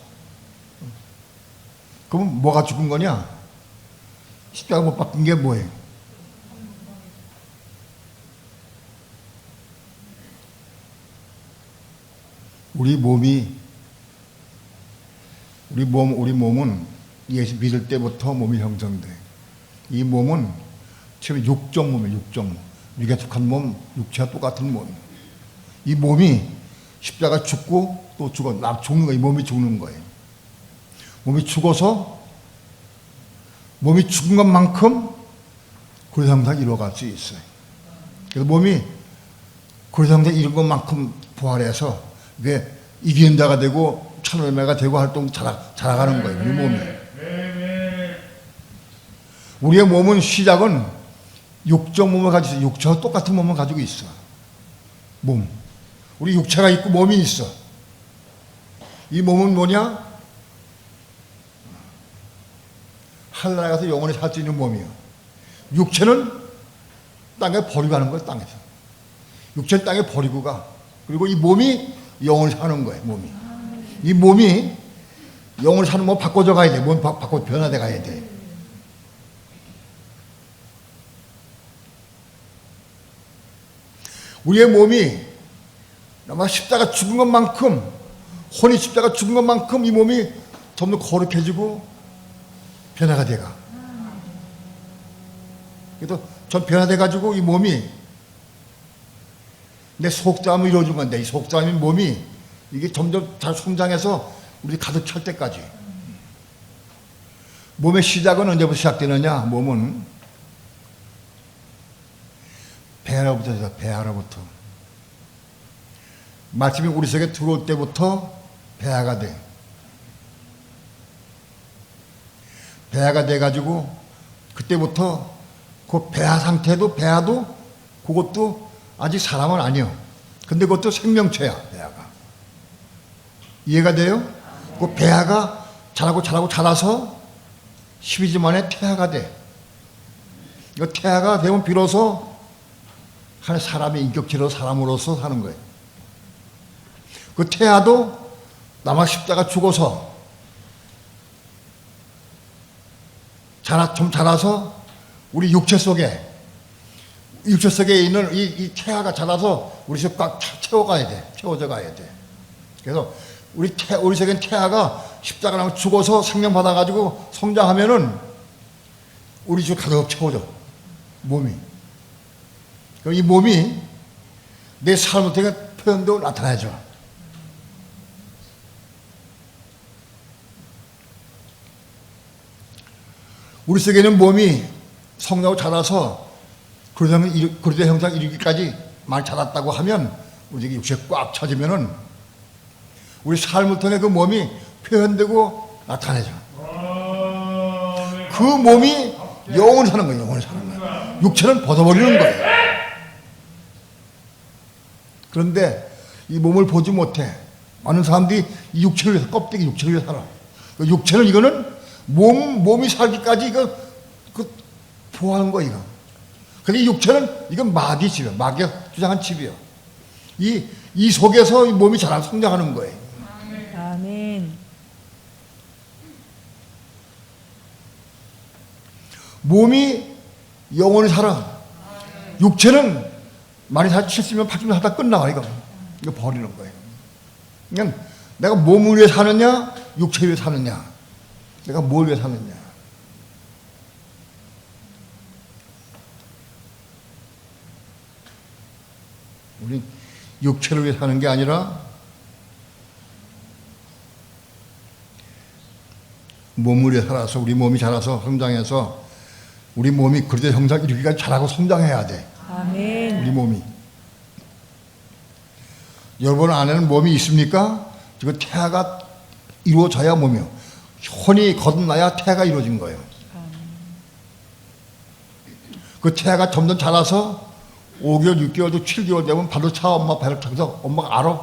그럼 뭐가 죽은 거냐? 십자가 못 박힌 게 뭐예요? 우리 몸은 예수 믿을 때부터 몸이 형성돼. 이 몸은 처음에 육적 몸이에요. 육적 몸. 우리가 속한 몸, 육체와 똑같은 몸. 이 몸이 십자가 죽고 또 죽어. 죽는 거예요. 이 몸이 죽는 거예요. 몸이 죽어서 몸이 죽은 것만큼 그 형상이 이루어갈 수 있어요. 그래서 몸이 그리스도 형상 이룬 것만큼 부활해서 이게 이기는 자가 되고 천월매가 되고 활동 자라가는 거예요. 우리 몸이. 우리의 몸은 시작은 육적 몸을 가지고 있어. 육체와 똑같은 몸을 가지고 있어. 몸. 우리 육체가 있고 몸이 있어. 이 몸은 뭐냐? 하늘나라에 가서 영원히 살 수 있는 몸이에요. 육체는 땅에 버리고 가는 거예요. 땅에서. 육체는 땅에 버리고 가. 그리고 이 몸이 영원히 사는 거예요. 몸이. 이 몸이 영원히 사는 몸 바꿔져 가야 돼. 몸 바꿔 변화돼 가야 돼. 우리의 몸이 아마 십자가 죽은 것만큼, 혼이 십자가 죽은 것만큼 이 몸이 점점 거룩해지고 변화가 돼가. 그래도 전 변화돼가지고 이 몸이 내 속담을 이루어준 건데, 이 속담인 몸이 이게 점점 잘 성장해서 우리 가득 찰 때까지. 몸의 시작은 언제부터 시작되느냐? 몸은 배아로부터, 배아로부터. 말씀이 우리 속에 들어올 때부터 배아가 돼. 배아가 돼가지고 그때부터 그 배아 상태도, 배아도 그것도 아직 사람은 아니요. 근데 그것도 생명체야, 배아가. 이해가 돼요? 그 배아가 자라서 12주 만에 태아가 돼. 그 태아가 되면 비로소 한 사람의 인격체로 사람으로서 사는 거예요. 그 태아도 남아 십자가 죽어서 좀 자라서 우리 육체 속에 있는 이 태아가 자라서 우리 속에 꽉 채워가야 돼. 채워져 가야 돼. 그래서 우리 속에 태아가 십자가랑 죽어서 생명 받아가지고 성장하면은 우리 집 가득 채워져. 몸이. 그럼 이 몸이 내 삶을 통해 표현도 나타나죠. 우리 속에 있는 몸이 성장하고 자라서 그리스도 형상 이루기까지 많이 자랐다고 하면 우리 육체에 꽉 차지면은 우리 삶을 통해 그 몸이 표현되고 나타나죠. 그 몸이 영원히 사는 거예요. 영원히 사는 거예요. 육체는 벗어버리는 거예요. 그런데 이 몸을 보지 못해. 많은 사람들이 이 육체를 위해서, 껍데기 육체를 위해서 살아. 그 육체는 이거는 몸이 살기까지 이거 보호하는 거야, 이거. 근데 이 육체는 이건 마귀 집이야. 마귀가 주장한 집이야. 이 속에서 이 몸이 자라서 성장하는 거예요. 아멘. 몸이 영원히 살아. 육체는 많이 살 70년, 80년 하다 끝나와, 이거 버리는 거예요. 그러니까 내가 몸을 위해 사느냐, 육체 위해 사느냐, 내가 뭘 위해 사느냐. 우리 육체를 위해 사는 게 아니라 몸을 위해 살아서, 우리 몸이 자라서 성장해서 우리 몸이 그리스도 형상 이루기까지 자라고 성장해야 돼. 아멘. 우리 몸이. 여러분 안에는 몸이 있습니까? 지금 태아가 이루어져야 몸이요. 혼이 거듭나야 태아가 이루어진 거예요. 그 태아가 점점 자라서 5개월, 6개월도 7개월 되면 발로 차. 엄마 발을 차서 엄마가 알아.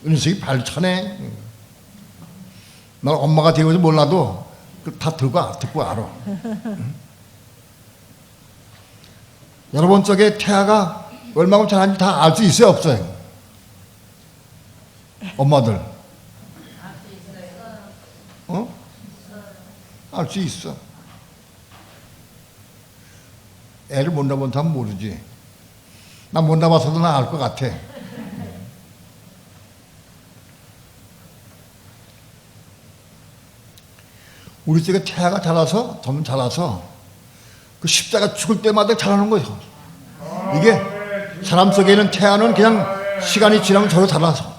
은석이 발 차네. 난 엄마가 되고서 몰라도 다 듣고 알아. 응? 여러분 쪽에 태아가 얼마큼 자라는지 다 알 수 있어요, 없어요? 엄마들. 어? 알 수 있어. 애를 못 낳아본 사람은 모르지. 난 못 낳아봐서도 난 알 것 같아. 우리 쪽에 태아가 자라서, 점점 자라서 그 십자가 죽을 때마다 자라는 거예요. 이게 사람 속에 있는 태아는 그냥 시간이 지나면 저로 자라서.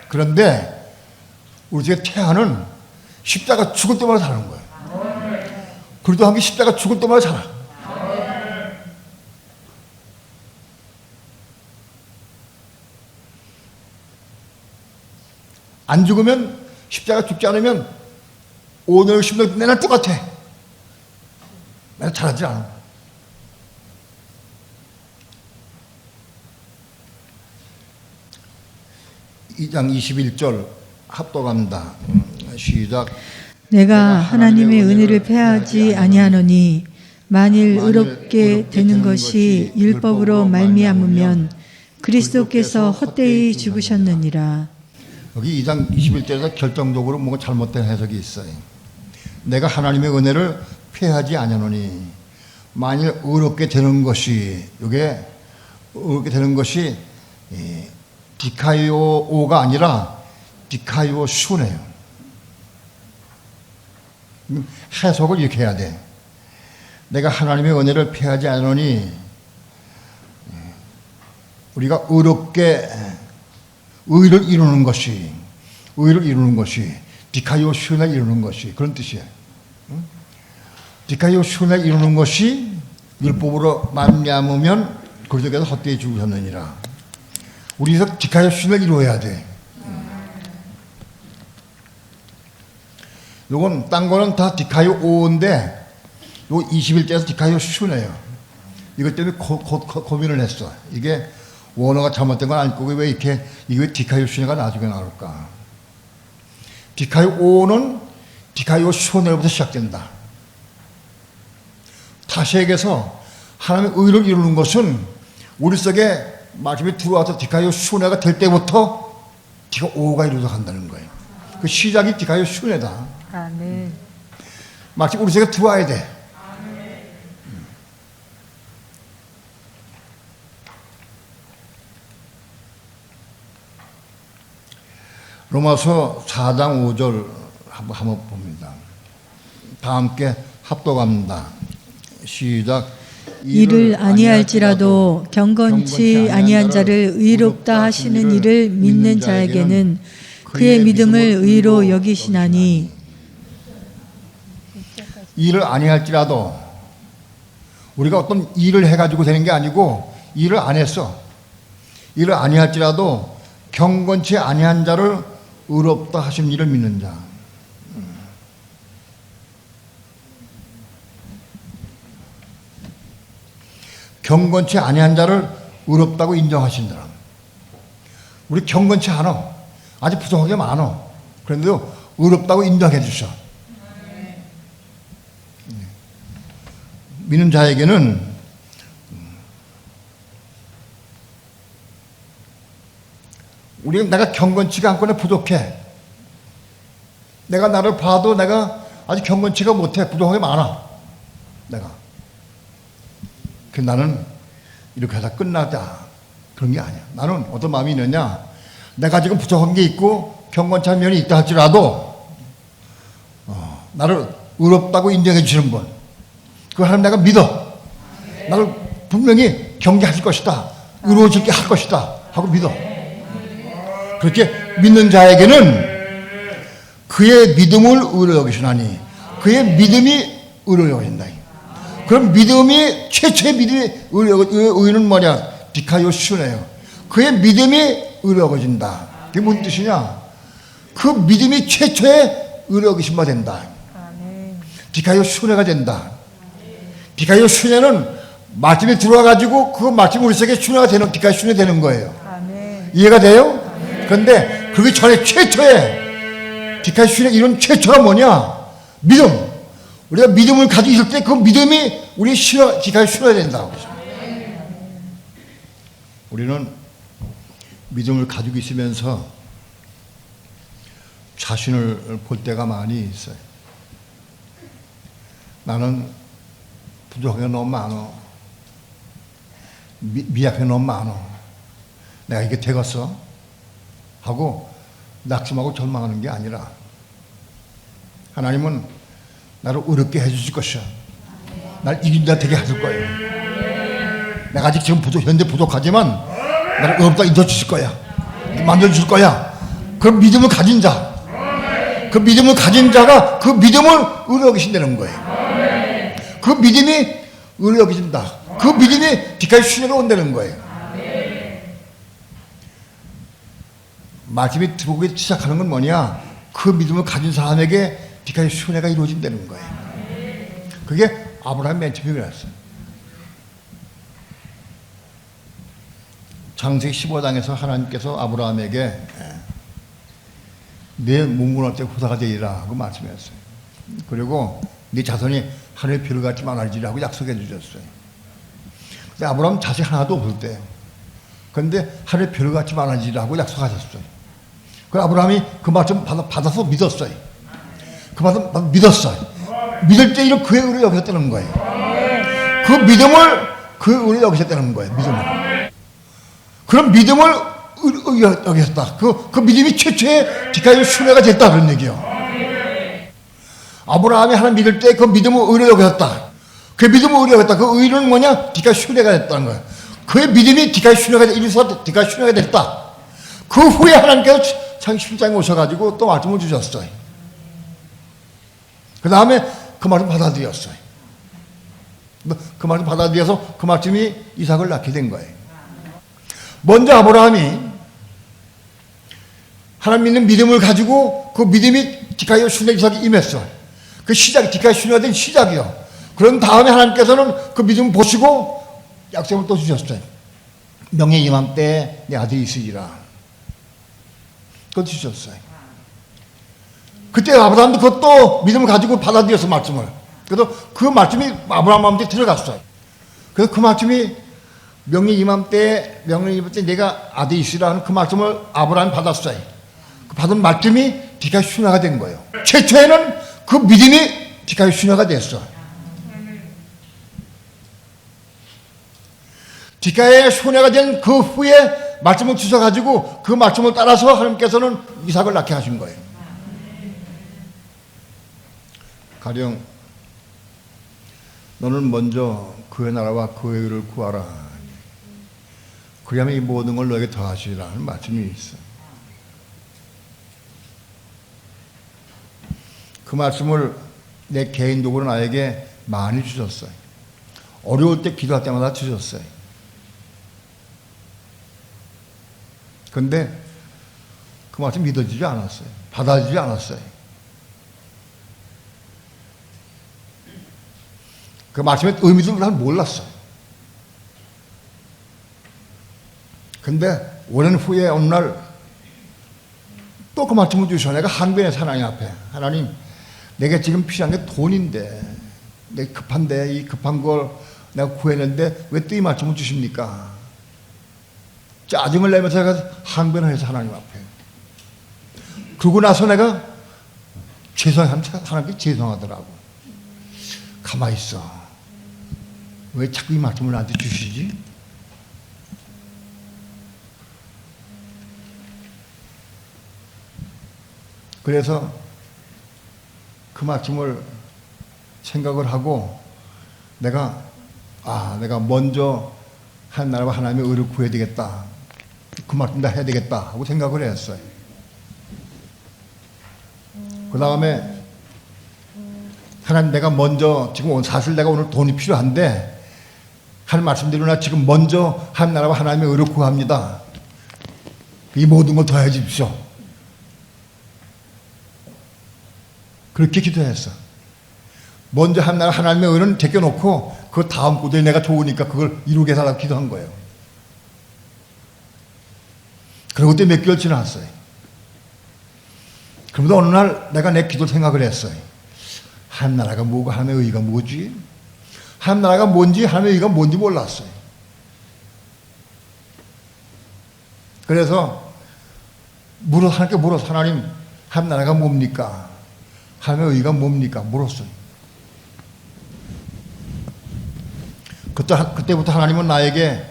그런데 우리 쪽에 태아는 십자가 죽을 때마다 자라는 거예요. 그래도 한 게 십자가 죽을 때마다 자라. 안 죽으면, 십자가 죽지 않으면 오늘 10년 내날 똑같아. 내가 잘하지 않아. 이 장 21절 합독합니다. 시작. 내가 하나님의 은혜를 패하지 아니하노니 만일 의롭게 되는 것이 율법으로 말미암으면 그리스도께서 헛되이 죽으셨느니라. 여기 2장 21절에서 결정적으로 뭔가 잘못된 해석이 있어요. 내가 하나님의 은혜를 패하지 아니하노니 만일 의롭게 되는 것이, 이게 의롭게 되는 것이 디카이오가 아니라 디카이오슈네요. 해석을 이렇게 해야 돼. 내가 하나님의 은혜를 패하지 않으니 우리가 의롭게 의를 이루는 것이, 의를 이루는 것이 디카이오슈네 이루는 것이, 그런 뜻이에요. 디카이오슈네 이루는 것이 율법으로 말미암으면 그리스도께서 헛되이 죽으셨느니라. 우리에서 디카이오슈네 이루어야 돼. 요건 딴 거는 다 디카이오인데 요 21절에서 디카이오슈네요. 이것 때문에 고민을 했어. 이게 원어가 잘못된 건 아닐 거고 왜 이게 왜 디카이오슈네가 나중에 나올까? 디카이오는 디카이오슈네로부터 시작된다. 다시 얘기해서 하나님의 의를 이루는 것은 우리 속에 말씀이 들어와서 디카이오슈네가 될 때부터 디카이오가 이루어져 간다는 거예요. 그 시작이 디카이오슈네다. 아멘. 말씀 우리 속에 들어와야 돼. 로마서 4장 5절 한번 봅니다. 다 함께 합독합니다. 시작. 이를 아니할지라도 경건치 아니한 자를 의롭다 하시는 이를 믿는 자에게는 그의 믿음을 의로 여기시나니. 일을 아니할지라도 우리가 어떤 일을 해가지고 되는 게 아니고 일을 안 했어. 일을 아니할지라도 경건치 아니한 자를 의롭다 하시는 이를 믿는 자. 경건치 아니한 자를 의롭다고 인정하신 사람. 우리 경건치 않아. 아직 부족하게 많아. 그런데도 의롭다고 인정해 주셔. 믿는 자에게는 우리는 내가 경건치가 않거나 부족해. 내가 나를 봐도 내가 아직 경건치가 못해. 부족하게 많아. 내가. 그 나는 이렇게 하다 끝나자. 그런 게 아니야. 나는 어떤 마음이 있느냐. 내가 지금 부족한 게 있고 경건치한 면이 있다 할지라도 나를 의롭다고 인정해 주시는 분. 그 하나님 내가 믿어. 나를 분명히 경계하실 것이다. 의로워질게 할 것이다. 하고 믿어. 그렇게 믿는 자에게는 그의 믿음을 의로 여기시나니 그의 믿음이 의로 여긴다. 그럼 믿음이 최초의 믿음이 의는 뭐냐? 디카이오슈네요. 그의 믿음이 의로 여겨진다. 그게 무슨 뜻이냐? 그 믿음이 최초의 의로 여기신 바 된다. 디카이오슈네가 된다. 디카이오슈네는 말씀이 들어와가지고 그 말씀이 우리 속에 슈네가 되는 디카이오슈네 되는 거예요. 이해가 돼요? 그런데 그게 전에 최초의 디카이오슈네 이런 최초가 뭐냐? 믿음. 우리가 믿음을 가지고 있을 때 그 믿음이 우리 디카이오슈네가 된다고. 우리는 믿음을 가지고 있으면서 자신을 볼 때가 많이 있어요. 나는 부족한 게 너무 많아. 미약한 게 너무 많아. 내가 이게 되겠어? 하고 낙심하고 절망하는 게 아니라 하나님은 나를 의롭게 해주실 것이야. 날 이긴다 되게 하실 거예요. 내가 아직 지금 현재 부족하지만 나를 의롭다 인도주실 거야. 만들어줄 거야. 그런 믿음을 가진 자. 그 믿음을 가진 자가 그 믿음을 의로 여기신다는 거예요. 그 믿음이 의로 여기진다. 그 믿음이 디카이오슈네로 온다는 거예요. 말씀이 들어오기 시작하는 건 뭐냐? 그 믿음을 가진 사람에게 빛까지 순회가 이루어진다는 거예요. 그게 아브라함 맨 처음에 그랬어요. 창세기 15장에서 하나님께서 아브라함에게 내 문문할 때 후사가 되리라 하고 말씀했어요. 그리고 네 자손이 하늘의 별을 같이 많아지리라고 약속해 주셨어요. 근데 아브라함 자식 하나도 없을 때예요. 그런데 하늘의 별을 같이 많아지리라고 약속하셨어요. 그 아브라함이 그 말씀 받아서 믿었어요. 그 말씀 믿었어요. 믿을 때 이런 그의 의를 여기셨다는 거예요. 그 믿음을 그의 의를 여기셨다는 거예요. 믿음을. 그런 믿음을 여기셨다. 그 믿음이 최초의 빛까지 순회가 됐다 그런 얘기요. 아브라함이 하나님 믿을 때 그 믿음을 의를 여기셨다. 그 믿음을 의를 여겼다. 그 의는 뭐냐? 빛까지 순회가 됐다는 거예요. 그의 믿음이 빛까지 순회가 됐다. 빛까지 순회가 됐다. 그 후에 하나님께서 자기 십자가에 오셔가지고 또 말씀을 주셨어요. 그 다음에 그 말씀 받아들였어요. 그 말씀 받아들여서 그 말씀이 이삭을 낳게 된 거예요. 먼저 아브라함이 하나님 믿는 믿음을 가지고 그 믿음이 빛까지 순회 이삭이 임했어. 그 시작이 빛까지 순회가 된 시작이요. 그런 다음에 하나님께서는 그 믿음을 보시고 약속을 또 주셨어요. 명예 임함 때 내 아들이 있으리라. 그거 주셨어요. 그때 아브라함도 그것도 믿음을 가지고 받아들여서 말씀을. 그래서 그 말씀이 아브라함 마음에 들어갔어요. 그래서 그 말씀이 명예 임함 때 내가 아들이 있으리라 하는 그 말씀을 아브라함이 받았어요. 그 받은 말씀이 빛까지 순화가 된 거예요. 최초에는 그 믿음이 빛까지 순화가 됐어. 빛까지 순화가 된 그 후에 말씀을 주셔가지고 그 말씀을 따라서 하나님께서는 이삭을 낳게 하신 거예요. 가령 너는 먼저 그의 나라와 그의 의를 구하라. 그리하면 이 모든 걸 너에게 더하시리라 하는 말씀이 있어요. 그 말씀을 내 개인적으로 나에게 많이 주셨어요. 어려울 때 기도할 때마다 주셨어요. 그런데 그 말씀 믿어지지 않았어요. 받아지지 않았어요. 그 말씀의 의미도 난 몰랐어요. 근데 오랜 후에 어느 날 또 그 말씀을 주셔. 내가 항변해서 하나님 앞에, 하나님 내가 지금 필요한 게 돈인데, 내가 급한데 이 급한 걸 내가 구했는데 왜 또 이 말씀을 주십니까? 짜증을 내면서 내가 항변을 해서 하나님 앞에. 그러고 나서 내가 하나님께 죄송하더라고. 가만히 있어. 왜 자꾸 이 말씀을 나한테 주시지? 그래서 그 말씀을 생각을 하고 내가 먼저 한 나라와 하나님의 의를 구해야 되겠다. 그 말씀 다 해야 되겠다 하고 생각을 했어요. 그 다음에 하나님 내가 먼저 지금 사실 내가 오늘 돈이 필요한데 하나님 말씀대로 나 지금 먼저 한 나라와 하나님의 의를 구합니다. 이 모든 걸 더해 주십시오. 그렇게 기도했어. 먼저 한 나라 하나님의 의는 제껴놓고 그 다음 구도에 내가 좋으니까 그걸 이루게 해달라고 기도한 거예요. 그리고 그때 몇 개월 지났어요. 그러면서 어느 날 내가 내 기도 생각을 했어요. 한 나라가 뭐고 하나님의 의가 뭐지? 한 나라가 뭔지 하나님의 의가 뭔지 몰랐어요. 그래서 하나님께 물어서 하나님 한 나라가 뭡니까? 하나님의 의가 뭡니까? 물었어요. 그때부터 하나님은 나에게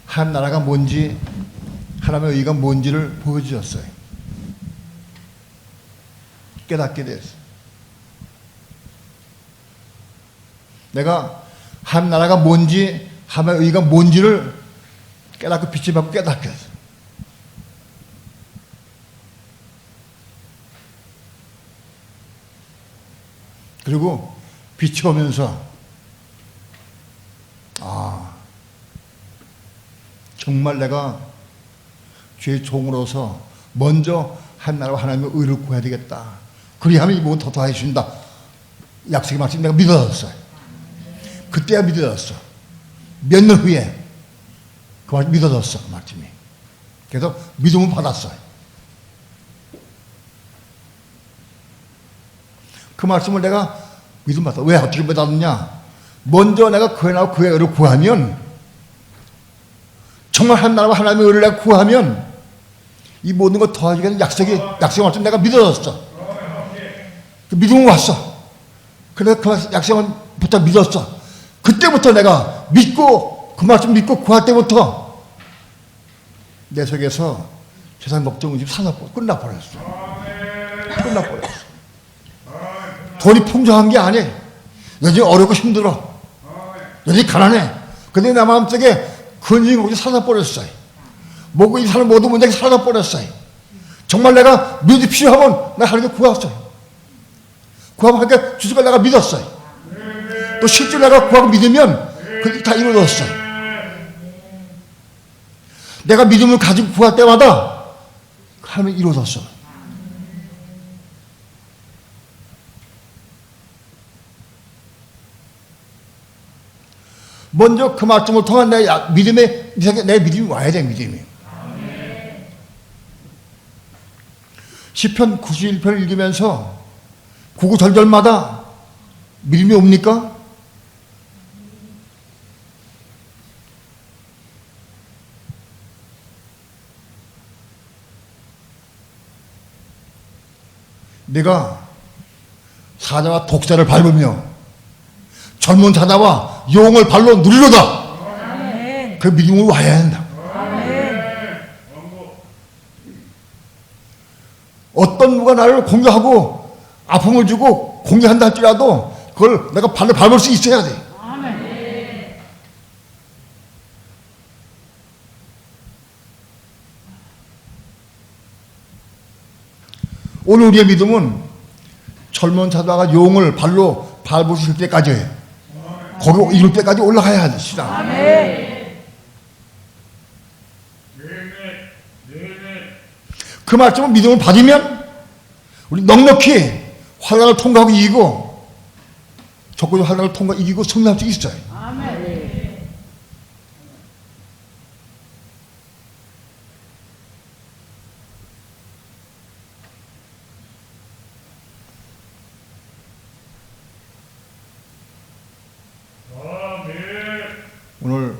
한 나라가 뭔지 하나님의 의가 뭔지를 보여주셨어요. 깨닫게 됐어요. 내가 한 나라가 뭔지 하나님의 의가 뭔지를 깨닫고 빛을 받고 깨닫게 됐어요. 그리고 빛이 오면서 정말 내가 죄의 종으로서 먼저 하나님과 하나님의 의를 구해야 되겠다. 그리하면 이 모든 더 더해 주신다. 약속의 말씀 내가 믿어졌어요. 그때야 믿어졌어. 몇 년 후에 그 말씀 믿어졌어. 그 말씀이. 그래서 믿음을 받았어요. 그 말씀을 내가 믿음 받았어. 왜 어떻게 받았느냐? 먼저 내가 그의 나라와 그의 의를 구하면, 정말 하나님과 하나님의 의를 내가 구하면 이 모든 걸 더해주겠는 약속의 말씀 내가 믿어졌어. 그 믿음은 왔어. 그래서 그 약속을 부터 믿었어. 그때부터 내가 믿고, 그 말씀 믿고 구할 때부터 내 속에서 세상 걱정, 의심, 산업 끝나버렸어. 끝나버렸어. 돈이 풍족한 게 아니에요. 여전히 어렵고 힘들어. 여전히 가난해. 근데 내 마음속에 근심이 오지 사라져버렸어요. 먹고 이 사는 모든 문제가 사라져버렸어요. 정말 내가 믿음이 필요하면 내가 하나님께 구했어요. 구하면 하나님께 주실 걸 내가 믿었어요. 또 실제로 내가 구하고 믿으면 그게 다 이루어졌어요. 내가 믿음을 가지고 구할 때마다 하나님이 이루어졌어. 먼저 그 말씀을 통한 내 믿음의, 내 믿음이 와야 돼, 믿음이. 시편 91편을 읽으면서 구구절절마다 믿음이 옵니까? 내가 사자와 독사를 밟으며 젊은 자다와 용을 발로 누리로다. 그 믿음을 와야 한다. 어떤 누가 나를 공격하고 아픔을 주고 공격한다 할지라도 그걸 내가 발로 밟을 수 있어야 돼. 오늘 우리의 믿음은 젊은 자다가 용을 발로 밟을 수 있을 때까지예요. 거기 이룰 때까지 올라가야 돼, 시작. 그 말씀을 믿음을 받으면 우리 넉넉히 환난을 통과하고 이기고, 적고적 환난을 통과 이기고 승리할 수 있어요. 오늘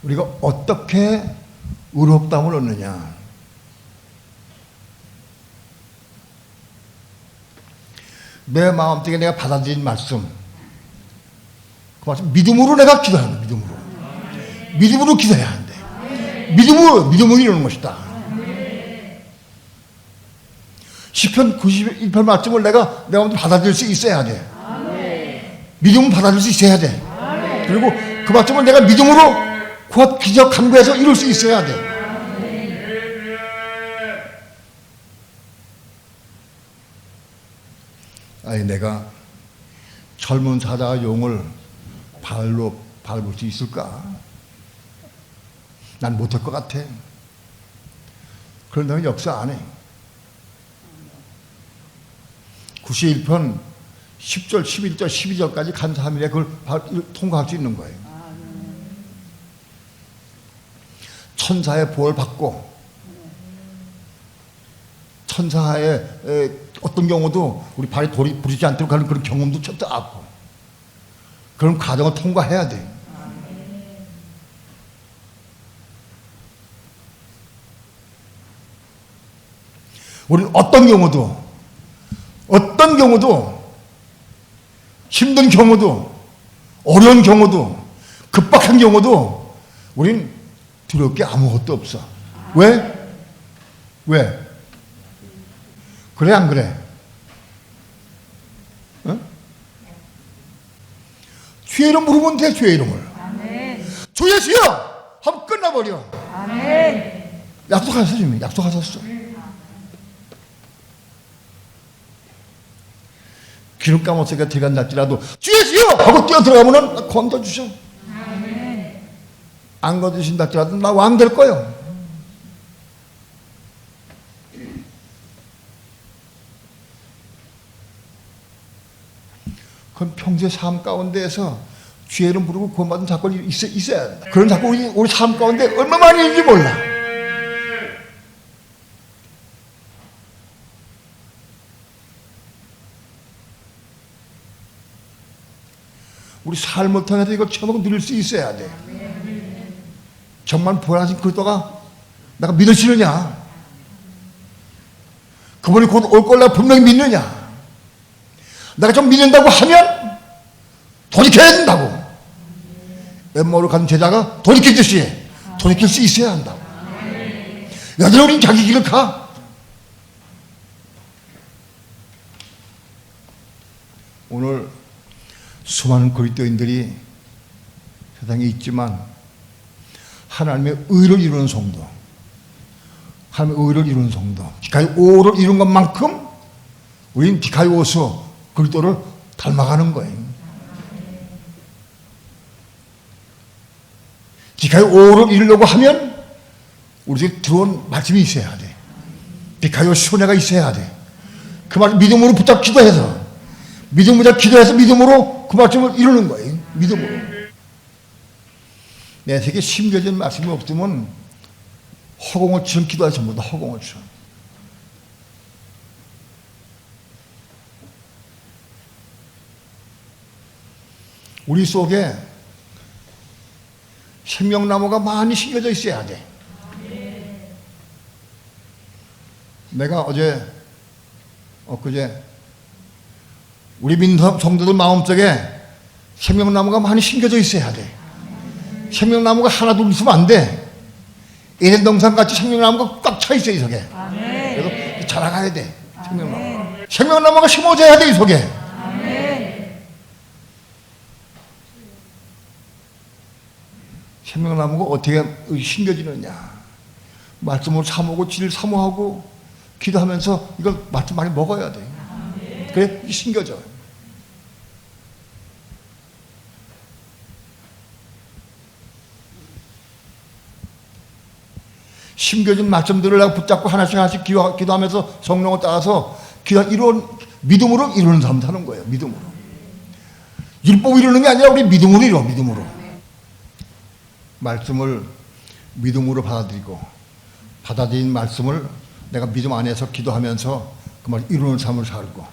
우리가 어떻게 의롭다함을 얻느냐? 내 마음속에 내가 받아들인 말씀, 그 말씀 믿음으로 내가 기도하는 거야. 믿음으로 기도해야 한대. 믿음으로 이루는 것이다. 시편 91편 말씀을 내가 받아들일 수 있어야 돼. 믿음은 받아들일 수 있어야 돼. 그리고 그 말씀을 내가 믿음으로 곧 기적 간구해서 이룰 수 있어야 돼. 아니, 내가 젊은 사자와 용을 발로 밟을 수 있을까? 난 못할 것 같아. 그런다면 역사 안 해. 91편 10절, 11절, 12절까지 간사함이래 그걸 통과할 수 있는 거예요. 천사의 보호를 받고, 천사의 어떤 경우도 우리 발이 돌이 부리지 않도록 하는 그런 경험도 쳤다 않고, 그런 과정을 통과해야 돼. 우리는 어떤 경우도 힘든 경우도 어려운 경우도 급박한 경우도 우린 두려울 게 아무것도 없어. 왜? 그래 안 그래? 어? 주의 이름 부르면 돼. 주의 이름을. 아멘. 주 예수여 하면 끝나버려. 아멘. 약속하셨어. 주님 약속하셨어. 기름 까먹어서 들어간다할지라도 주 예수여 하고 뛰어 들어가면 건져주셔. 아멘. 안 건져주신다 할지라도 나 왕 될 거요. 그건 평소의 삶 가운데에서 죄를 부르고 구원받은 사건이 있어야 한다. 그런 사건이 우리 삶 가운데 얼마 많이 있는지 몰라. 우리 삶을 통해서 이걸 처음 누릴 수 있어야 돼. 정말 부활하신 그리스도가 내가 믿으시느냐? 그분이 곧 올 걸 내가 분명히 믿느냐? 내가 좀 믿는다고 하면 돌이켜야 된다고. 왼모를 가진 제자가 돌이키듯이 돌이킬 수 있어야 한다고. 여전히 우린 자기 길을 가. 오늘 수많은 그리스도인들이 세상에 있지만 하나님의 의를 이루는 성도, 하나님의 의를 이루는 성도, 디카이오를 이룬 것만큼 우린 디카이오서 그리스도를 닮아가는 거예요. 디카이오를 이루려고 하면 우리 집에 들어온 말씀이 있어야 돼. 디카이오 순회가 있어야 돼. 그 말 믿음으로 붙잡 기도해서, 믿음으로 기도해서 믿음으로 그 말씀을 이루는 거예요. 믿음으로. 내 세계에 심겨진 말씀이 없으면 허공을 치는 기도가 전부 다 허공을 쳐. 우리 속에 생명나무가 많이 심겨져 있어야 돼. 내가 엊그제 우리 민족 성도들 마음속에 생명나무가 많이 심겨져 있어야 돼. 생명나무가 하나 둘 있으면 안 돼. 에덴 동산 같이 생명나무가 꽉 차 있어 이 속에. 그래서 자라가야 돼. 생명나무. 생명나무가 심어져야 돼 이 속에. 생명나무가 어떻게 심겨지느냐? 말씀을 사모하고 질 사모하고 기도하면서 이걸 말씀 많이 먹어야 돼. 그래 심겨져. 심겨진 말씀들을 내가 붙잡고 하나씩 하나씩 기도하면서 성령을 따라서 믿음으로 이루는 사람 사는 거예요. 믿음으로. 율법 이루는 게 아니라 우리 믿음으로 이루어. 믿음으로. 말씀을 믿음으로 받아들인 말씀을 내가 믿음 안에서 기도하면서 그 말을 이루는 삶을 살고,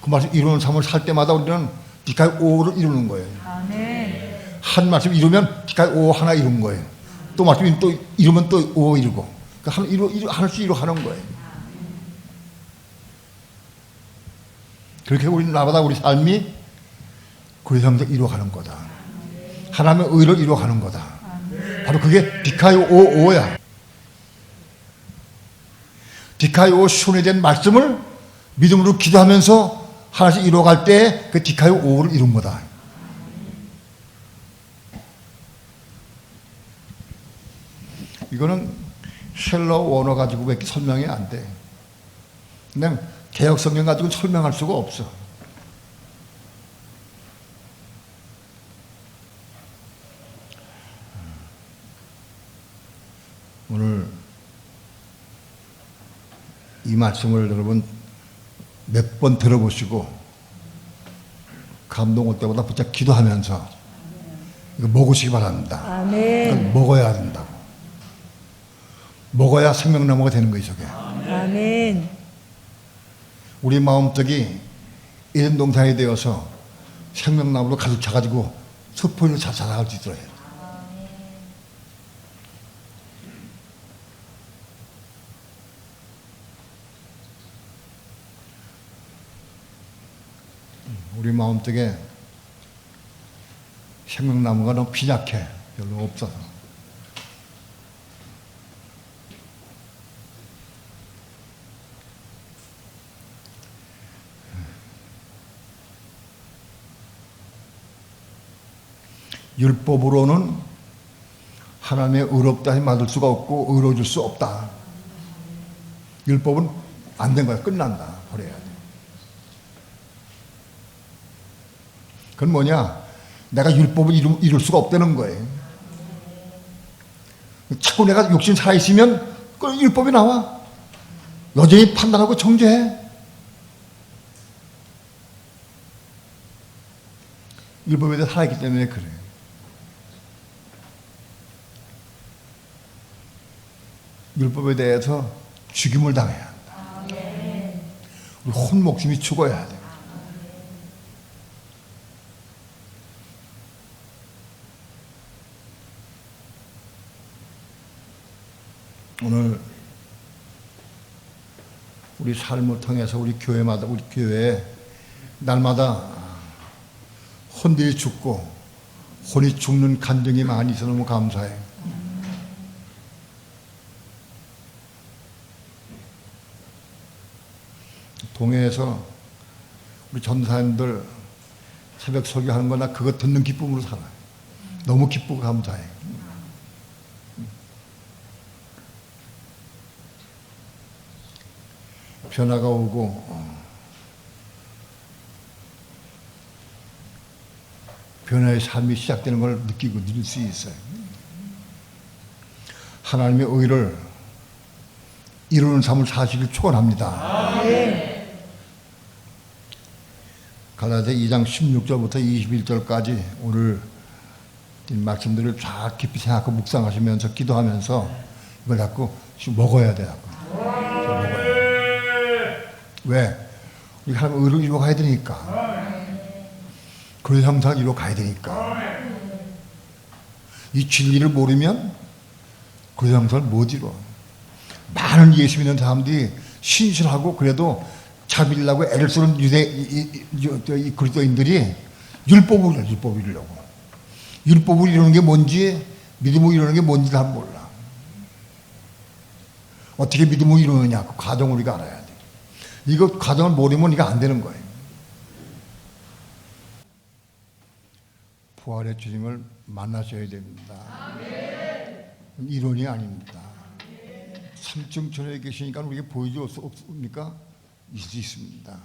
그 말을 이루는 삶을 살 때마다 우리는 디카이오를 이루는 거예요. 한 말씀 이루면 디카이오 하나 이룬 거예요. 또 말씀이 또 이루면 또 오 이루고, 하나씩 하는 거예요. 그렇게 우리는 나보다 우리 삶이 그 형상 이루어가는 거다. 하나님의 의를 이루어가는 거다. 바로 그게 디카이오야. 디카이오 순회된 말씀을 믿음으로 기도하면서 하나씩 이루어갈 때 그 디카이오를 이룬 거다. 이거는 셀러 원어 가지고 왜 이렇게 설명이 안 돼. 그냥 개혁 성경 가지고 설명할 수가 없어. 오늘 이 말씀을 여러분 몇 번 들어보시고 감동 올 때보다 부쩍 기도하면서 이거 먹으시기 바랍니다. 아멘. 이걸 먹어야 된다고. 먹어야 생명나무가 되는 거예요, 저게. 아멘. 우리 마음속이 에덴 동산이 되어서 생명나무로 가득 차가지고 숲으로 자라갈 수 있도록 해요. 우리 마음속에 생명나무가 너무 빈약해. 별로 없어서. 율법으로는 하나님의 의롭다 해 만들 수가 없고 의로워질 수 없다. 율법은 안 된 거야. 끝난다. 버려야 돼. 그건 뭐냐? 내가 율법을 이룰 수가 없다는 거예요. 자꾸 내가 욕심 살아있으면 그 율법이 나와. 여전히 판단하고 정죄해. 율법에 대해 살아있기 때문에 그래요. 율법에 대해서 죽임을 당해야 한다. 우리 혼 목숨이 죽어야 돼. 오늘 우리 삶을 통해서 우리 교회에 날마다 혼들이 죽고 혼이 죽는 간증이 많이 있어 너무 감사해요. 동해에서 우리 전사님들 새벽 설교하는 거나 그거 듣는 기쁨으로 살아요. 너무 기쁘고 감사해요. 변화가 오고 변화의 삶이 시작되는 걸 느끼고 누릴 수 있어요. 하나님의 의를 이루는 삶을 사시길 축원합니다. 갈라디아 2장 16절부터 21절까지 오늘 말씀들을 쫙 깊이 생각하고 묵상하시면서 기도하면서 이걸 갖고 먹어야 돼요. 왜? 우리 하나님 의를 이루어 가야 되니까. 그런 형상을 이루어 가야 되니까. 이 진리를 모르면 그런 형상을 못 이루어. 많은 예수 믿는 사람들이 신실하고 그래도 잘 믿으려고 애를 쓰는 이 그리스도인들이 율법을 이루려고. 율법을 이루는 게 뭔지, 믿음을 이루는 게 뭔지 다 몰라. 어떻게 믿음을 이루느냐, 그 과정을 우리가 알아야 돼. 이거 과정을 모르면 이거 안 되는 거예요. 부활의 주님을 만나셔야 됩니다. 이론이 아닙니다. 3층 천에 계시니까 우리에게 보이지 없습니까? 있을 수 있습니다.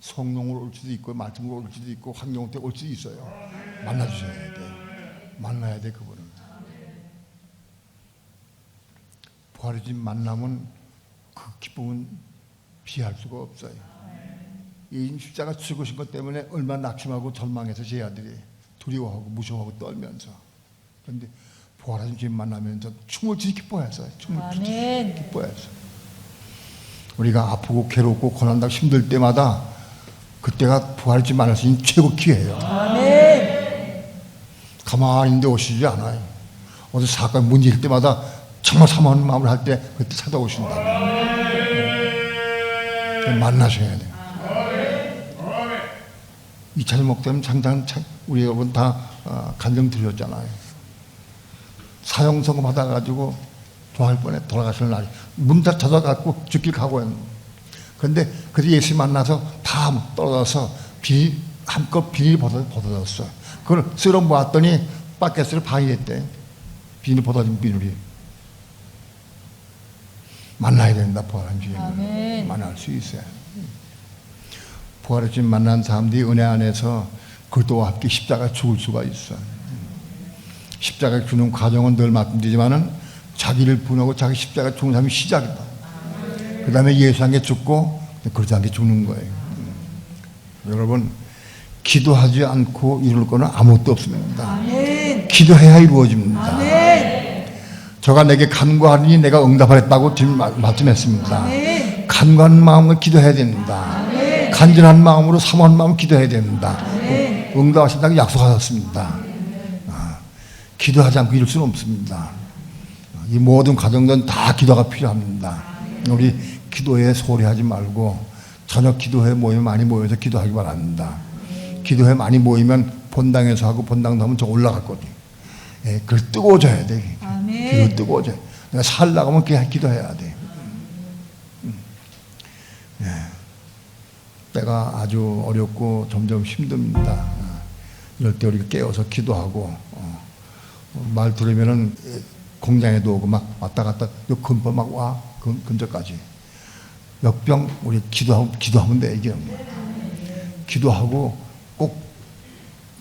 성령으로 올 수도 있고 말씀으로 올 수도 있고 환경 때문에 올 수도 있어요. 만나주셔야 돼. 만나야 돼 그분은. 부활의 주님 만나면 그 기쁨은 비할 수가 없어요. 이 십자가 죽으신 것 때문에 얼마나 낙심하고 절망해서 제 아들이 두려워하고 무서워하고 떨면서. 그런데 부활하신 주님 만나면서 춤을 추지 기뻐했어요. 춤을 추지 기뻐했어요. 우리가 아프고 괴롭고 고난당하고 힘들 때마다 그때가 부활하신 주님 만날 수 있는 최고 기회예요. 아멘. 가만히 있는데 오시지 않아요. 어디 사건 문제일 때마다 정말 사모하는 마음을 할 때 그때 찾아오신다. 만나셔야 돼요. 이찬희 목사님 장장 우리 여러분 다 간증 드렸잖아요. 사형선고 받아가지고 좋아할 뻔해 돌아가시는 날이 문 다 닫아갖고 죽길 각오했는데 그런데 그때 예수 만나서 다 떨어져서 한껏 비닐이 벗어졌어요. 그걸 쓸어 모았더니 바켓으로 방이했대. 비닐 벗어진 비닐이. 만나야 된다. 부활한 주님을 만날 수 있어요. 부활의 주님 만난 사람들이 은혜 안에서 그리스도와 함께 십자가 죽을 수가 있어요. 십자가 주는 과정은 늘 말씀드리지만은 자기를 분하고 자기 십자가 죽는 사람이 시작이다. 그 다음에 예수 함께 죽고 그리스도 함께 죽는 거예요. 여러분 기도하지 않고 이룰 거는 아무것도 없습니다. 아멘. 기도해야 이루어집니다. 아멘. 저가 내게 간구하니 내가 응답하랬다고 지금 말씀했습니다. 아멘. 간구하는 마음으로 기도해야 됩니다. 아멘. 간절한 마음으로 사모하는 마음으로 기도해야 됩니다. 아멘. 응답하신다고 약속하셨습니다. 기도하지 않고 이룰 수는 없습니다. 이 모든 과정들은 다 기도가 필요합니다. 우리 기도에 소홀히하지 말고 저녁 기도회 모이면 많이 모여서 기도하기 바랍니다. 기도회 많이 모이면 본당에서 하고 본당도 하면 저 올라갔거든요. 예, 그걸 뜨거워져야 돼. 기도 뜨거워져야 돼. 내가 살라가면 그냥 기도해야 돼. 예. 때가 아주 어렵고 점점 힘듭니다. 이럴 때 우리가 깨어서 기도하고 말 들으면은 공장에도 오고 막 왔다 갔다 근처 막 와 근처까지 몇 병 우리 기도하면 돼 이게 기도하고 꼭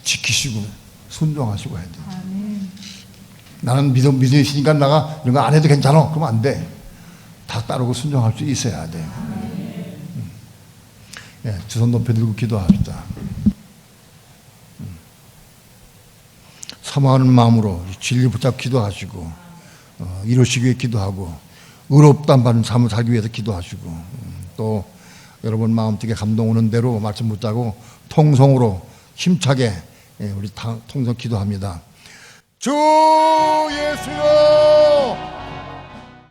지키시고 순종하시고 해야 돼. 나는 믿으시니까 내가 이런 거 안 해도 괜찮아 그러면 안 돼. 다 따르고 순종할 수 있어야 돼. 예, 두 손 높여 들고 기도합시다. 사모하는 마음으로 진리 붙잡고 기도하시고 이루시기 위해 기도하고 의롭다는 받는 삶을 살기 위해서 기도하시고 또 여러분 마음 되게 감동 오는 대로 말씀 붙잡고 통성으로 힘차게 우리 통성 기도합니다. 주 예수여